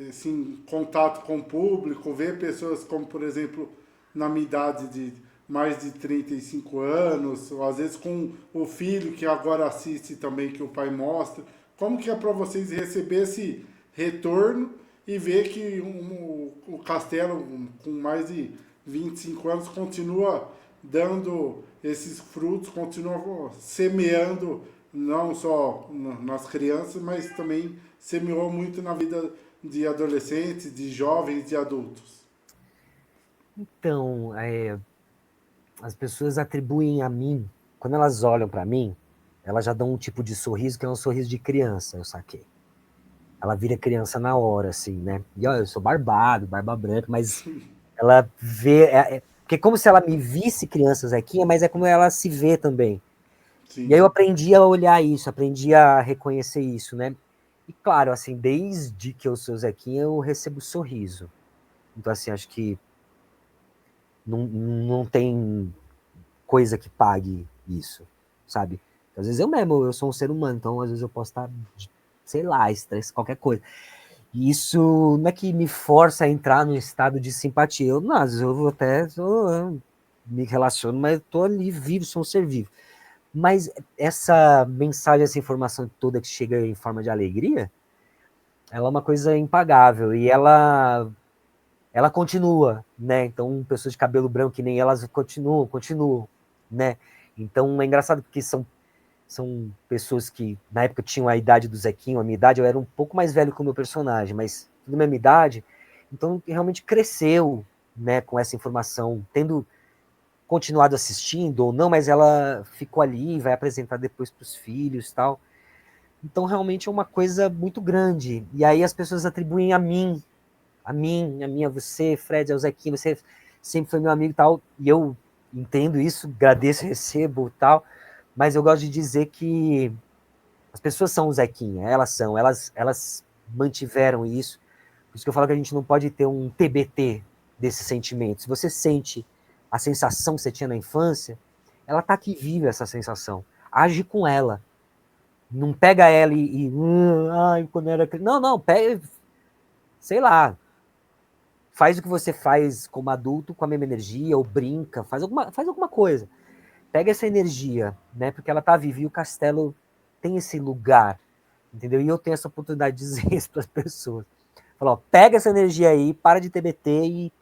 assim, contato com o público, ver pessoas como, por exemplo, na minha idade de mais de 35 anos, ou às vezes com o filho que agora assiste também, que o pai mostra. Como que é para vocês receber esse retorno e ver que o Castelo, com mais de 25 anos, continua dando esses frutos, continua semeando não só nas crianças, mas também semeou muito na vida de adolescentes, de jovens, de adultos. Então, as pessoas atribuem a mim, quando elas olham para mim, elas já dão um tipo de sorriso que é um sorriso de criança, eu saquei. Ela vira criança na hora, assim, né? E ó, eu sou barbado, barba branca, mas ela vê. Porque é como se ela me visse criança Zequinha, mas é como ela se vê também. E aí eu Sim. aprendi a olhar isso, aprendi a reconhecer isso, né? E claro, assim, desde que eu sou Zequinha, eu recebo sorriso. Então, assim, acho que não tem coisa que pague isso, sabe? Às vezes eu mesmo, eu sou um ser humano, então às vezes eu posso estar, sei lá, estresse, qualquer coisa. E isso não é que me força a entrar num estado de simpatia. Eu, não, às vezes eu vou até eu me relaciono, mas eu tô ali vivo, sou um ser vivo. Mas essa mensagem, essa informação toda que chega em forma de alegria, ela é uma coisa impagável e ela continua, né? Então, pessoas de cabelo branco que nem elas continuam, né? Então, é engraçado porque são pessoas que na época tinham a idade do Zequinho, a minha idade, eu era um pouco mais velho que o meu personagem, mas tudo a mesma idade, então realmente cresceu, né, com essa informação, tendo continuado assistindo ou não, mas ela ficou ali, vai apresentar depois para os filhos, tal. Então realmente é uma coisa muito grande. E aí as pessoas atribuem a você, Fred, ao Zequinho, você sempre foi meu amigo e tal, e eu entendo isso, agradeço, recebo e tal, mas eu gosto de dizer que as pessoas são o Zequinha, elas mantiveram isso, por isso que eu falo que a gente não pode ter um TBT desse sentimento. Se você sente a sensação que você tinha na infância, ela tá aqui viva, essa sensação. Age com ela. Não pega ela ai, quando era criança. Não, pega, sei lá, faz o que você faz como adulto com a mesma energia, ou brinca, faz alguma coisa. Pega essa energia, né? Porque ela tá viva e o castelo tem esse lugar, entendeu? E eu tenho essa oportunidade de dizer isso para as pessoas. Falar, ó, pega essa energia aí, para de TBT e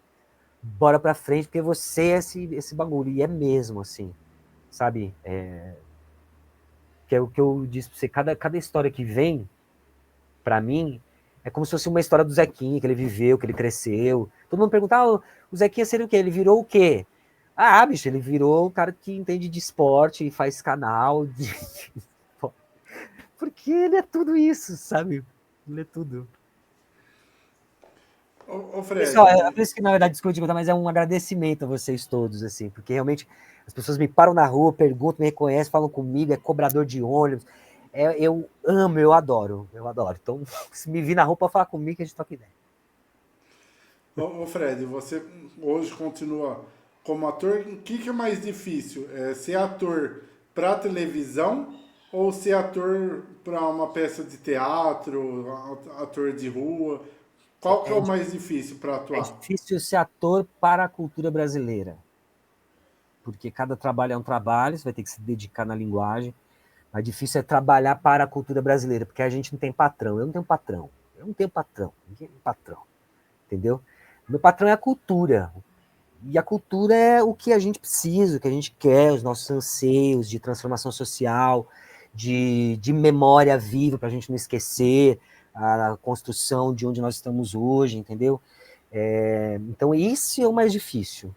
bora pra frente, porque você é esse bagulho. E é mesmo, assim, sabe? Que é o que eu disse pra você, cada história que vem, pra mim, é como se fosse uma história do Zequinha, que ele viveu, que ele cresceu. Todo mundo pergunta, ah, o Zequinha seria o quê? Ele virou o quê? Ah, bicho, ele virou o cara que entende de esporte e faz canal. Porque ele é tudo isso, sabe? Ele é tudo. Ô Pessoal, Fred, por isso que na verdade, desculpa te contar, mas é um agradecimento a vocês todos, assim, porque realmente as pessoas me param na rua, perguntam, me reconhecem, falam comigo, é cobrador de ônibus. Eu amo, eu adoro, eu adoro. Então, se me vir na rua, pode falar comigo que a gente troca ideia. ô Fred, você hoje continua como ator. O que é mais difícil? É ser ator para televisão ou ser ator para uma peça de teatro, ator de rua? Qual que é É, o mais difícil para é atuar? difícil ser ator para a cultura brasileira, porque cada trabalho é um trabalho, você vai ter que se dedicar na linguagem. Mas difícil é trabalhar para a cultura brasileira, porque a gente não tem patrão. Eu não tenho patrão. Eu não tenho patrão. Ninguém tem patrão. Entendeu? Meu patrão é a cultura. E a cultura é o que a gente precisa, o que a gente quer, os nossos anseios de transformação social, de memória viva para a gente não esquecer a construção de onde nós estamos hoje, entendeu? Então, isso é o mais difícil,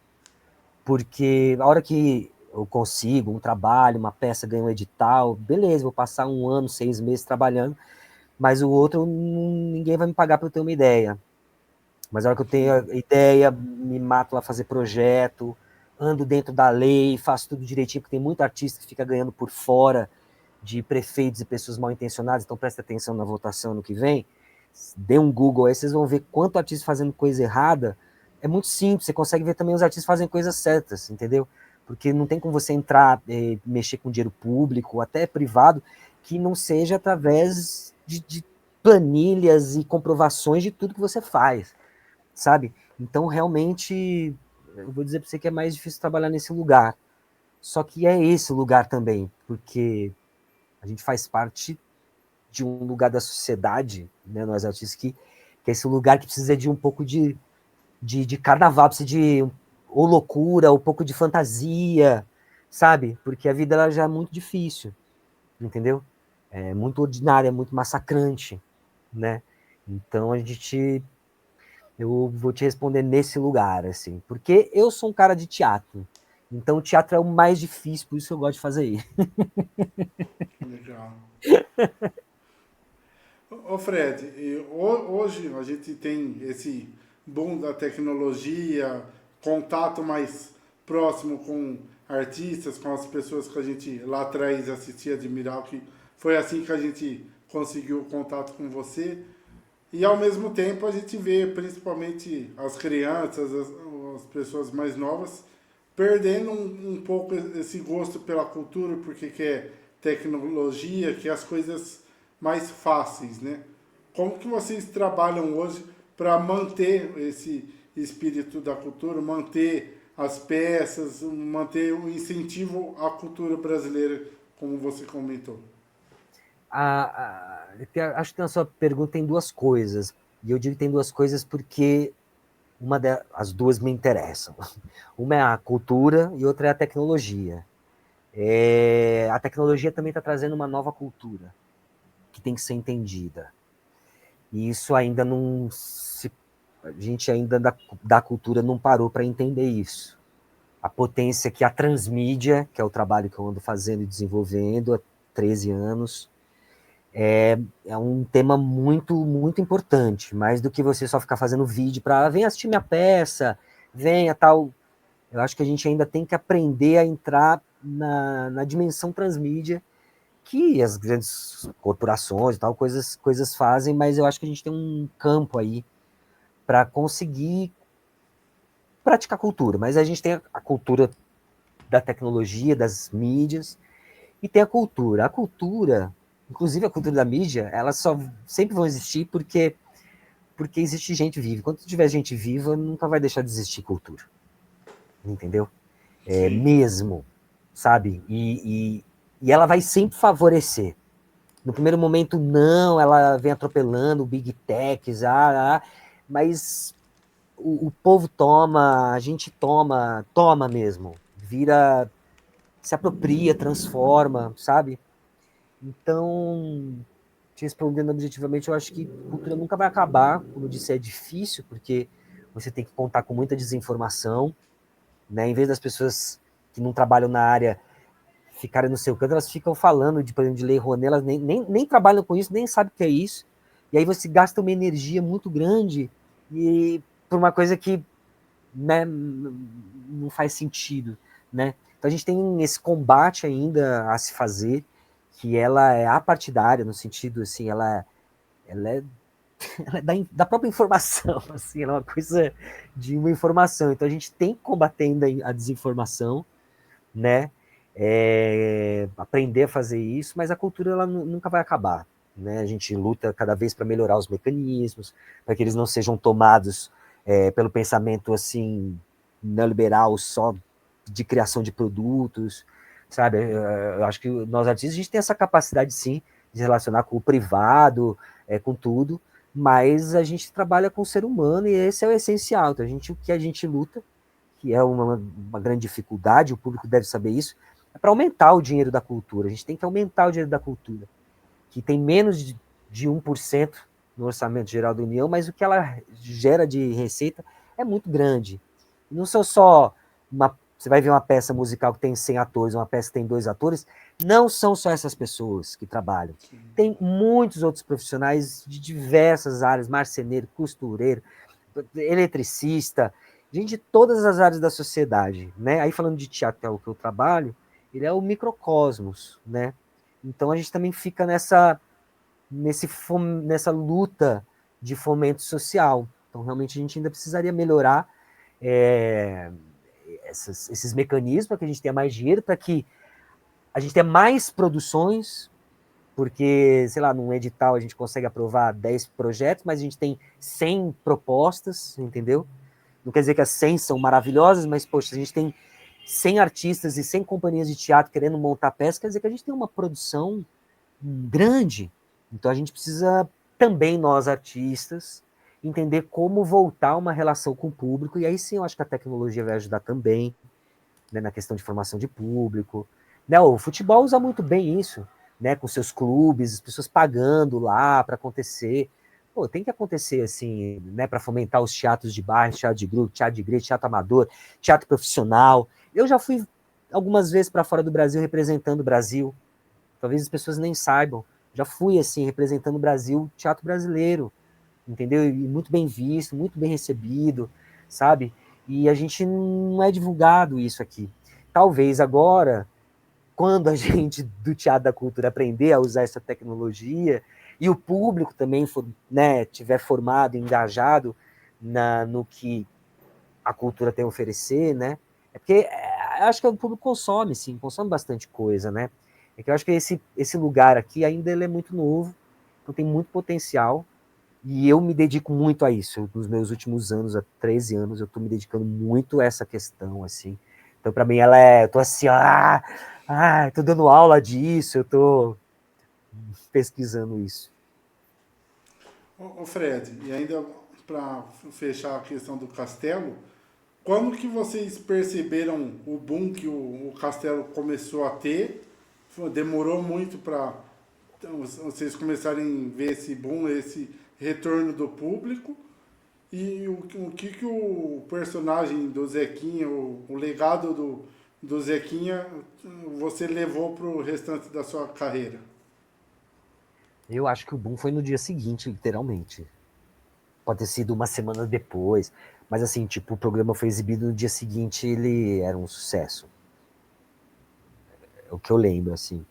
porque a hora que eu consigo um trabalho, uma peça ganha um edital, beleza, vou passar um ano, 6 meses trabalhando, mas o outro ninguém vai me pagar para eu ter uma ideia. Mas a hora que eu tenho a ideia, me mato lá fazer projeto, ando dentro da lei, faço tudo direitinho, porque tem muito artista que fica ganhando por fora de prefeitos e pessoas mal intencionadas, então presta atenção na votação no que vem. Dê um Google aí, vocês vão ver quanto artista fazendo coisa errada. É muito simples, você consegue ver também os artistas fazendo coisas certas, entendeu? Porque não tem como você entrar, mexer com dinheiro público, até privado, que não seja através de planilhas e comprovações de tudo que você faz, sabe? Então, realmente, eu vou dizer para você que é mais difícil trabalhar nesse lugar. Só que é esse lugar também, porque a gente faz parte de um lugar da sociedade, né, nós artistas, que é esse lugar que precisa de um pouco de carnaval, precisa de ou loucura, ou um pouco de fantasia, sabe? Porque a vida ela já é muito difícil, entendeu? É muito ordinária, é muito massacrante, né? Então a gente eu vou te responder nesse lugar, assim, porque eu sou um cara de teatro. Então o teatro é o mais difícil, por isso que eu gosto de fazer ele. Legal. Ô Fred, hoje a gente tem esse boom da tecnologia, contato mais próximo com artistas, com as pessoas que a gente lá atrás assistia, admirava, que foi assim que a gente conseguiu contato com você. E ao mesmo tempo a gente vê principalmente as crianças, as pessoas mais novas, perdendo um pouco esse gosto pela cultura, porque quer tecnologia, que as coisas mais fáceis, né? Como que vocês trabalham hoje para manter esse espírito da cultura, manter as peças, manter o incentivo à cultura brasileira, como você comentou? Acho que na sua pergunta tem duas coisas. E eu digo que tem duas coisas porque as duas me interessam. Uma é a cultura e outra é a tecnologia. A tecnologia também está trazendo uma nova cultura que tem que ser entendida. E isso ainda não se, a gente ainda da cultura não parou para entender isso. A potência que a transmídia, que é o trabalho que eu ando fazendo e desenvolvendo há 13 anos, é um tema muito, muito importante, mais do que você só ficar fazendo vídeo para vem assistir minha peça, venha tal. Eu acho que a gente ainda tem que aprender a entrar na dimensão transmídia que as grandes corporações e tal, coisas fazem, mas eu acho que a gente tem um campo aí para conseguir praticar cultura. Mas a gente tem a cultura da tecnologia, das mídias, e tem a cultura. A cultura, inclusive a cultura da mídia, elas só sempre vão existir porque existe gente viva. Quando tiver gente viva, nunca vai deixar de existir cultura. Entendeu? Sim. Mesmo, sabe? E ela vai sempre favorecer. No primeiro momento, não, ela vem atropelando o Big Techs, mas o povo toma, a gente toma mesmo. Vira, se apropria, transforma, sabe? Então, te respondendo objetivamente, eu acho que cultura nunca vai acabar. Como eu disse, é difícil, porque você tem que contar com muita desinformação, né? Em vez das pessoas que não trabalham na área ficarem no seu canto, elas ficam falando de, por exemplo, de Lei Rouanet, elas nem trabalham com isso, nem sabem o que é isso. E aí você gasta uma energia muito grande e por uma coisa que, né, não faz sentido, né? Então a gente tem esse combate ainda a se fazer, que ela é apartidária, no sentido, assim, ela é, ela é da própria informação, assim, ela é uma coisa de uma informação. Então a gente tem que combater ainda a desinformação, né? Aprender a fazer isso, mas a cultura ela nunca vai acabar, né? A gente luta cada vez para melhorar os mecanismos, para que eles não sejam tomados pelo pensamento assim neoliberal só de criação de produtos, sabe? Eu acho que nós artistas a gente tem essa capacidade sim de relacionar com o privado, com tudo, mas a gente trabalha com o ser humano e esse é o essencial. Então, o que a gente luta, que é uma grande dificuldade, o público deve saber isso, é para aumentar o dinheiro da cultura. A gente tem que aumentar o dinheiro da cultura, que tem menos de 1% no orçamento geral da União, mas o que ela gera de receita é muito grande. Não são só você vai ver uma peça musical que tem 100 atores, uma peça que tem 2 atores, não são só essas pessoas que trabalham. Tem muitos outros profissionais de diversas áreas, marceneiro, costureiro, eletricista, gente de todas as áreas da sociedade, né? Aí falando de teatro, que é o que eu trabalho, ele é o microcosmos, né? Então a gente também fica nessa luta de fomento social. Então realmente a gente ainda precisaria melhorar é, esses mecanismos para que a gente tenha mais dinheiro, para que a gente tenha mais produções, porque, sei lá, num edital a gente consegue aprovar 10 projetos, mas a gente tem 100 propostas, entendeu? Não quer dizer que as 100 são maravilhosas, mas, poxa, a gente tem 100 artistas e 100 companhias de teatro querendo montar peça, quer dizer que a gente tem uma produção grande. Então a gente precisa também, nós artistas, entender como voltar uma relação com o público, e aí sim eu acho que a tecnologia vai ajudar também, né, na questão de formação de público. Né, o futebol usa muito bem isso, né, com seus clubes, as pessoas pagando lá para acontecer. pô, tem que acontecer assim, né, para fomentar os teatros de bairro, teatro de grupo, teatro de igreja, teatro amador, teatro profissional. Eu já fui algumas vezes para fora do Brasil representando o Brasil. Talvez as pessoas nem saibam. Já fui assim representando o Brasil, teatro brasileiro, entendeu? E muito bem visto, muito bem recebido, sabe? E a gente não é divulgado isso aqui. Talvez agora, quando a gente do teatro da cultura aprender a usar essa tecnologia e o público também for, né, tiver formado, engajado no que a cultura tem a oferecer, né? É porque acho que o público consome, sim, consome bastante coisa, né? É que eu acho que esse lugar aqui ainda ele é muito novo, então tem muito potencial. E eu me dedico muito a isso. Nos meus últimos anos, há 13 anos, eu estou me dedicando muito a essa questão, assim. Então, para mim, eu tô assim, tô dando aula disso, eu tô pesquisando isso. Ô Fred, e ainda para fechar a questão do castelo, quando que vocês perceberam o boom que o castelo começou a ter? Demorou muito para vocês começarem a ver esse boom, esse retorno do público? E o que o personagem do Zequinha, o legado do Zequinha, você levou para o restante da sua carreira? Eu acho que o boom foi no dia seguinte, literalmente. Pode ter sido uma semana depois, mas assim, tipo, o programa foi exibido no dia seguinte, ele era um sucesso. É o que eu lembro, assim.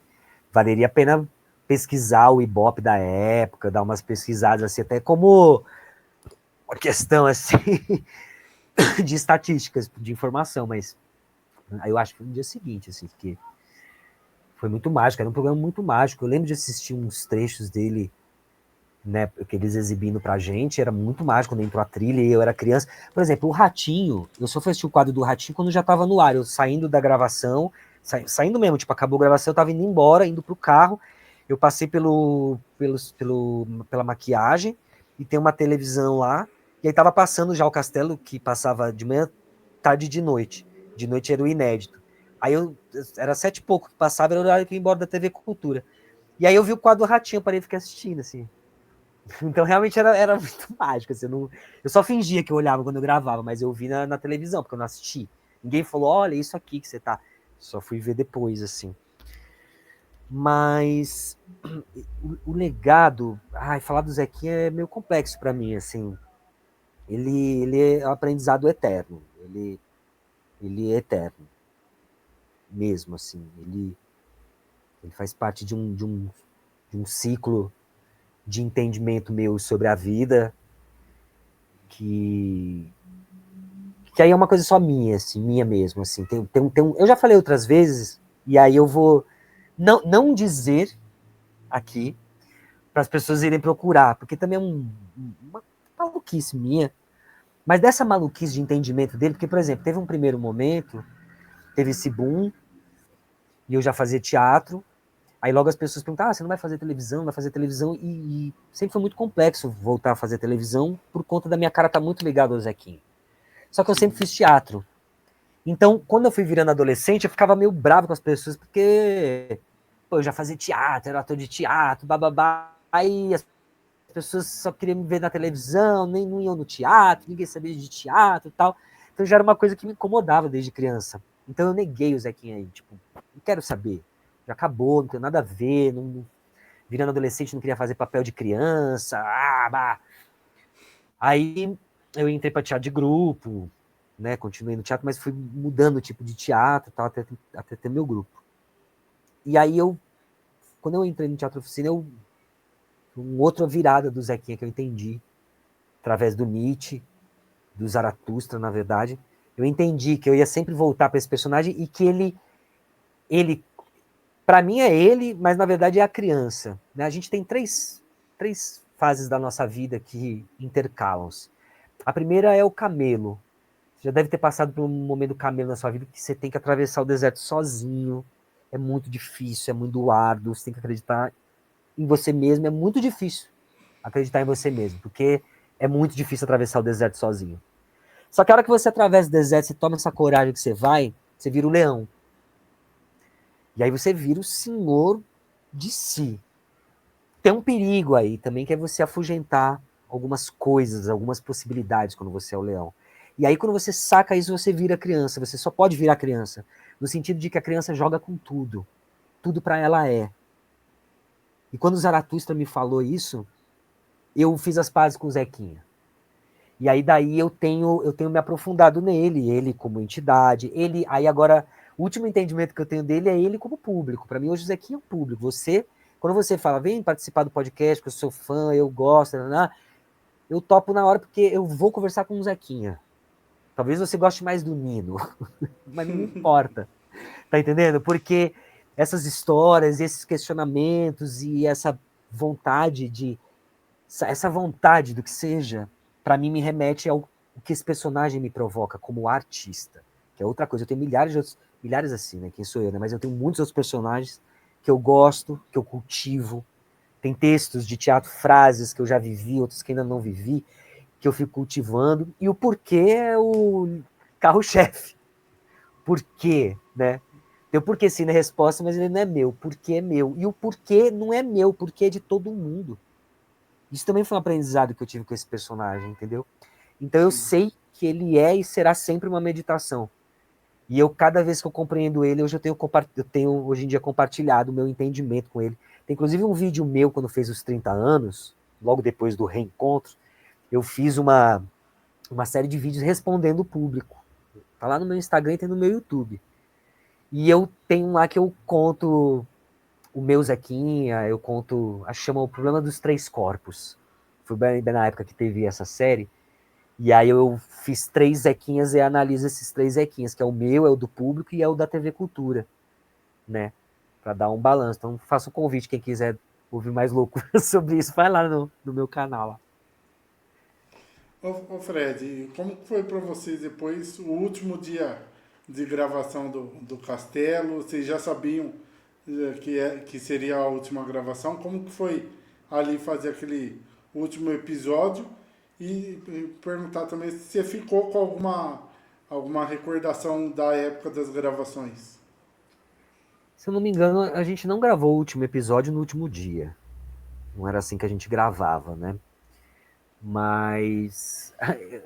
Valeria a pena pesquisar o Ibope da época, dar umas pesquisadas assim, até como uma questão assim de estatísticas, de informação, mas aí eu acho que foi no dia seguinte, assim, porque foi muito mágico, era um programa muito mágico. Eu lembro de assistir uns trechos dele, né, que eles exibindo pra gente, era muito mágico quando entrou a trilha e eu era criança. Por exemplo, o Ratinho, eu só fui assistir o quadro do Ratinho quando já tava no ar, eu saindo da gravação, saindo mesmo, tipo, acabou a gravação, eu tava indo embora, indo pro carro, eu passei pela maquiagem e tem uma televisão lá, e aí tava passando já o Castelo, que passava de manhã, tarde e de noite. De noite era o inédito. Aí era 7 e pouco que passava, era o horário que eu ia embora da TV Cultura. E aí eu vi o quadro do Ratinho, eu parei e fiquei assistindo, assim. Então realmente era muito mágico. Assim, eu só fingia que eu olhava quando eu gravava, mas eu vi na televisão, porque eu não assisti. Ninguém falou, olha, isso aqui que você tá. Só fui ver depois, assim. Mas o legado. Ai, falar do Zequinha é meio complexo para mim, assim. Ele é um aprendizado eterno. Ele é eterno. Mesmo, assim. Ele faz parte de um ciclo de entendimento meu sobre a vida que aí é uma coisa só minha, assim, minha mesmo, assim. Eu já falei outras vezes, e aí eu vou não dizer aqui para as pessoas irem procurar, porque também é uma maluquice minha, mas dessa maluquice de entendimento dele, porque, por exemplo, teve um primeiro momento, teve esse boom, e eu já fazia teatro, aí logo as pessoas perguntam, você não vai fazer televisão, vai fazer televisão, e sempre foi muito complexo voltar a fazer televisão, por conta da minha cara estar muito ligada ao Zequinho. Só que eu sempre fiz teatro. Então, quando eu fui virando adolescente, eu ficava meio bravo com as pessoas, porque pô, eu já fazia teatro, era ator de teatro, bababá. Aí as pessoas só queriam me ver na televisão, nem não iam no teatro, ninguém sabia de teatro e tal. Então já era uma coisa que me incomodava desde criança. Então eu neguei o Zequinha aí, tipo, não quero saber. Já acabou, não tem nada a ver, virando adolescente não queria fazer papel de criança. Bah. Aí eu entrei para teatro de grupo, né? Continuei no teatro, mas fui mudando o tipo de teatro, tal, até ter meu grupo. E aí quando eu entrei no teatro oficina, uma outra virada do Zequinha que eu entendi, através do Nietzsche, do Zaratustra, na verdade, eu entendi que eu ia sempre voltar para esse personagem e que ele para mim é ele, mas na verdade é a criança. Né? A gente tem três fases da nossa vida que intercalam-se. A primeira é o camelo. Você já deve ter passado por um momento do camelo na sua vida que você tem que atravessar o deserto sozinho. É muito difícil, é muito árduo, você tem que acreditar em você mesmo. É muito difícil acreditar em você mesmo, porque é muito difícil atravessar o deserto sozinho. Só que a hora que você atravessa o deserto, você toma essa coragem que você vira o leão. E aí você vira o senhor de si. Tem um perigo aí também, que é você afugentar algumas coisas, algumas possibilidades quando você é o leão. E aí, quando você saca isso, você vira criança. Você só pode virar criança. No sentido de que a criança joga com tudo. Tudo para ela é. E quando o Zaratustra me falou isso, eu fiz as pazes com o Zequinha. E aí daí eu tenho me aprofundado nele, ele como entidade, ele, aí agora, o último entendimento que eu tenho dele é ele como público. Para mim hoje o Zequinha é um público. Você, quando você fala, vem participar do podcast, que eu sou fã, eu gosto, eu topo na hora porque eu vou conversar com o Zequinha. Talvez você goste mais do Nino, mas não me importa. Tá entendendo? Porque essas histórias, esses questionamentos e essa vontade do que seja, para mim me remete ao que esse personagem me provoca como artista, que é outra coisa. Eu tenho milhares de outros, milhares assim, né? Quem sou eu, né? Mas eu tenho muitos outros personagens que eu gosto, que eu cultivo. Tem textos de teatro, frases que eu já vivi, outros que ainda não vivi, que eu fico cultivando. E o porquê é o carro-chefe. Por quê, né? Tem o porquê sim na resposta, mas ele não é meu. O porquê é meu. E o porquê não é meu, o porquê é de todo mundo. Isso também foi um aprendizado que eu tive com esse personagem, entendeu? Então eu sei que ele é e será sempre uma meditação. E eu, cada vez que eu compreendo ele, eu tenho hoje em dia compartilhado o meu entendimento com ele. Tem inclusive um vídeo meu, quando fez os 30 anos, logo depois do reencontro, eu fiz uma série de vídeos respondendo o público. Tá lá no meu Instagram e tem no meu YouTube. E eu tenho lá que eu conto o meu Zequinha, eu conto, acho que chama O Problema dos Três Corpos. Foi bem na época que teve essa série. E aí eu fiz 3 Zequinhas e analiso esses 3 Zequinhas, que é o meu, é o do público e é o da TV Cultura, né? Para dar um balanço. Então faço um convite, quem quiser ouvir mais loucura sobre isso, vai lá no meu canal. Lá. Ô Fred, como que foi para vocês depois o último dia de gravação do Castelo? Vocês já sabiam que seria a última gravação? Como que foi ali fazer aquele último episódio? E perguntar também se você ficou com alguma recordação da época das gravações. Se eu não me engano, a gente não gravou o último episódio no último dia. Não era assim que a gente gravava, né? Mas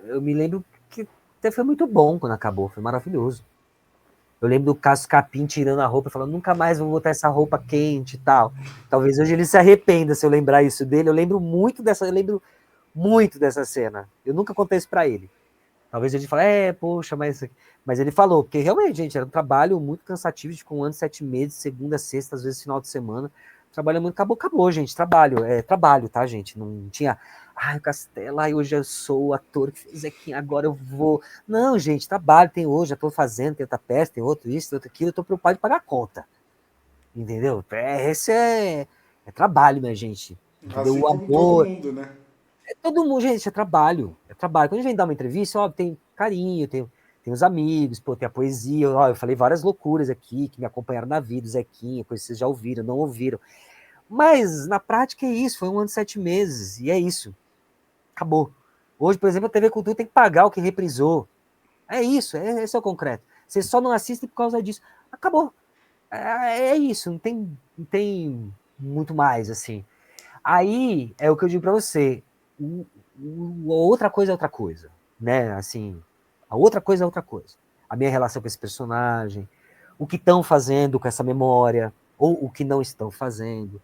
eu me lembro que até foi muito bom quando acabou, foi maravilhoso. Eu lembro do Cássio Capim tirando a roupa e falando, nunca mais vou botar essa roupa quente e tal. Talvez hoje ele se arrependa se eu lembrar isso dele. Eu lembro muito dessa cena. Eu nunca contei isso pra ele. Talvez ele fale, poxa, mas ele falou, porque realmente, gente, era um trabalho muito cansativo, de 1 ano, 7 meses, segunda, sexta, às vezes final de semana. Trabalho muito, acabou, gente, trabalho, tá, gente? Não tinha, o Castelo, hoje eu sou o ator que fez aqui, agora eu vou. Não, gente, trabalho, tem hoje, já tô fazendo, tem outra peça, tem outro isso, tem outro aquilo, eu tô preocupado de pagar a conta. Entendeu? Esse é trabalho, minha gente. Entendeu? Assim O como todo amor, mundo, né? todo mundo, gente, é trabalho. É trabalho. Quando a gente vem dar uma entrevista, ó, tem carinho, tem os amigos, pô, tem a poesia. Ó, eu falei várias loucuras aqui que me acompanharam na vida, o Zequinha, coisas que vocês já ouviram, não ouviram. Mas na prática é isso, foi 1 ano e 7 meses, e é isso. Acabou. Hoje, por exemplo, a TV Cultura tem que pagar o que reprisou. É isso, esse é o concreto. Vocês só não assistem por causa disso. Acabou. É isso, não tem muito mais, assim. Aí é o que eu digo para você. A outra coisa é outra coisa, né? Assim, a outra coisa é outra coisa. A minha relação com esse personagem, o que estão fazendo com essa memória, ou o que não estão fazendo,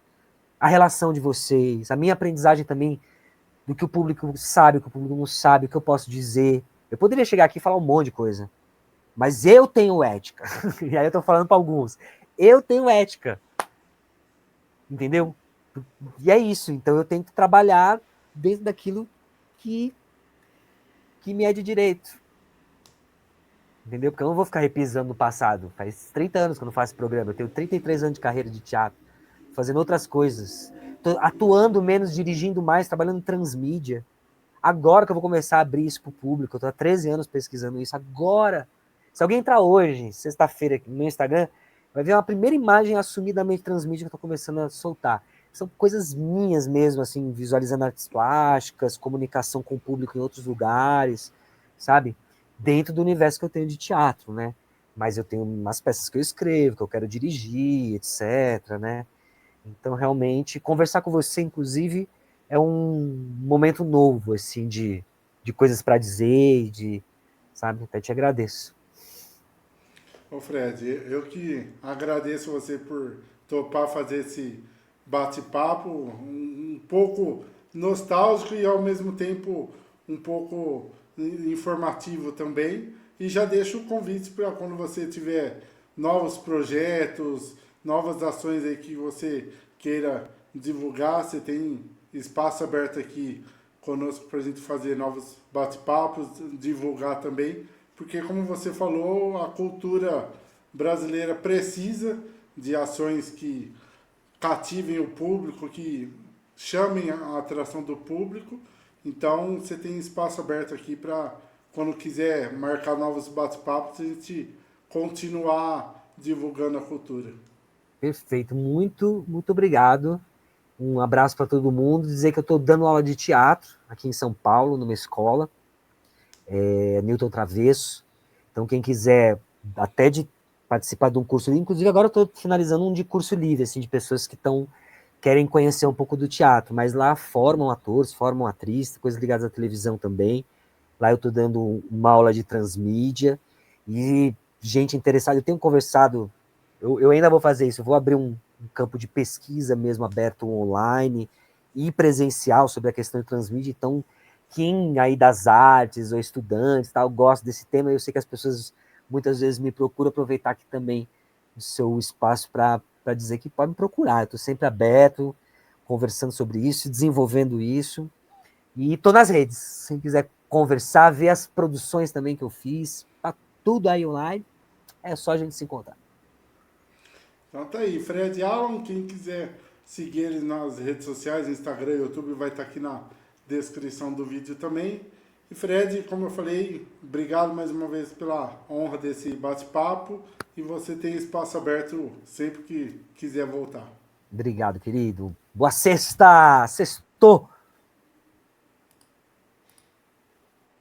a relação de vocês, a minha aprendizagem também do que o público sabe, o que o público não sabe, o que eu posso dizer. Eu poderia chegar aqui e falar um monte de coisa, mas eu tenho ética. E aí eu tô falando para alguns. Eu tenho ética, entendeu? E é isso. Então eu tenho que trabalhar dentro daquilo que, que me é de direito. Entendeu? Porque eu não vou ficar repisando no passado. Faz 30 anos que eu não faço programa. Eu tenho 33 anos de carreira de teatro, fazendo outras coisas. Tô atuando menos, dirigindo mais, trabalhando em transmídia. Agora que eu vou começar a abrir isso para o público, eu tô há 13 anos pesquisando isso. Agora. Se alguém entrar hoje, sexta-feira, no meu Instagram, vai ver uma primeira imagem assumidamente transmídia que eu tô começando a soltar. São coisas minhas mesmo, assim, visualizando artes plásticas, comunicação com o público em outros lugares, sabe? Dentro do universo que eu tenho de teatro, né? Mas eu tenho umas peças que eu escrevo, que eu quero dirigir, etc, né? Então, realmente, conversar com você, inclusive, é um momento novo, assim, de coisas para dizer, sabe? Até te agradeço. Ô Fred, eu que agradeço você por topar fazer esse bate-papo, um pouco nostálgico e ao mesmo tempo um pouco informativo também. E já deixo o convite para quando você tiver novos projetos, novas ações aí que você queira divulgar, você tem espaço aberto aqui conosco para a gente fazer novos bate-papos, divulgar também, porque como você falou, a cultura brasileira precisa de ações que cativem o público, que chamem a atração do público. Então você tem espaço aberto aqui para quando quiser marcar novos bate-papos, a gente continuar divulgando a cultura. Perfeito, muito obrigado. Um abraço para todo mundo. Dizer que eu estou dando aula de teatro aqui em São Paulo, numa escola, Newton Travesso. Então, quem quiser até de participar de um curso livre, inclusive agora eu estou finalizando um de curso livre, assim, de pessoas que querem conhecer um pouco do teatro, mas lá formam atores, formam atrizes, coisas ligadas à televisão também. Lá eu estou dando uma aula de transmídia e gente interessada. Eu tenho conversado, eu ainda vou fazer isso, eu vou abrir um campo de pesquisa mesmo aberto online e presencial sobre a questão de transmídia. Então, quem aí das artes ou estudantes tal gosta desse tema, eu sei que as pessoas muitas vezes me procuram, aproveitar aqui também o seu espaço para dizer que pode me procurar. Eu estou sempre aberto, conversando sobre isso, desenvolvendo isso. E estou nas redes. Quem quiser conversar, ver as produções também que eu fiz, tá tudo aí online. É só a gente se encontrar. Então tá aí, Fred Allen, quem quiser seguir ele nas redes sociais, Instagram, YouTube, vai estar aqui na descrição do vídeo também. E Fred, como eu falei, obrigado mais uma vez pela honra desse bate-papo e você tem espaço aberto sempre que quiser voltar. Obrigado, querido. Boa sexta! Sextou!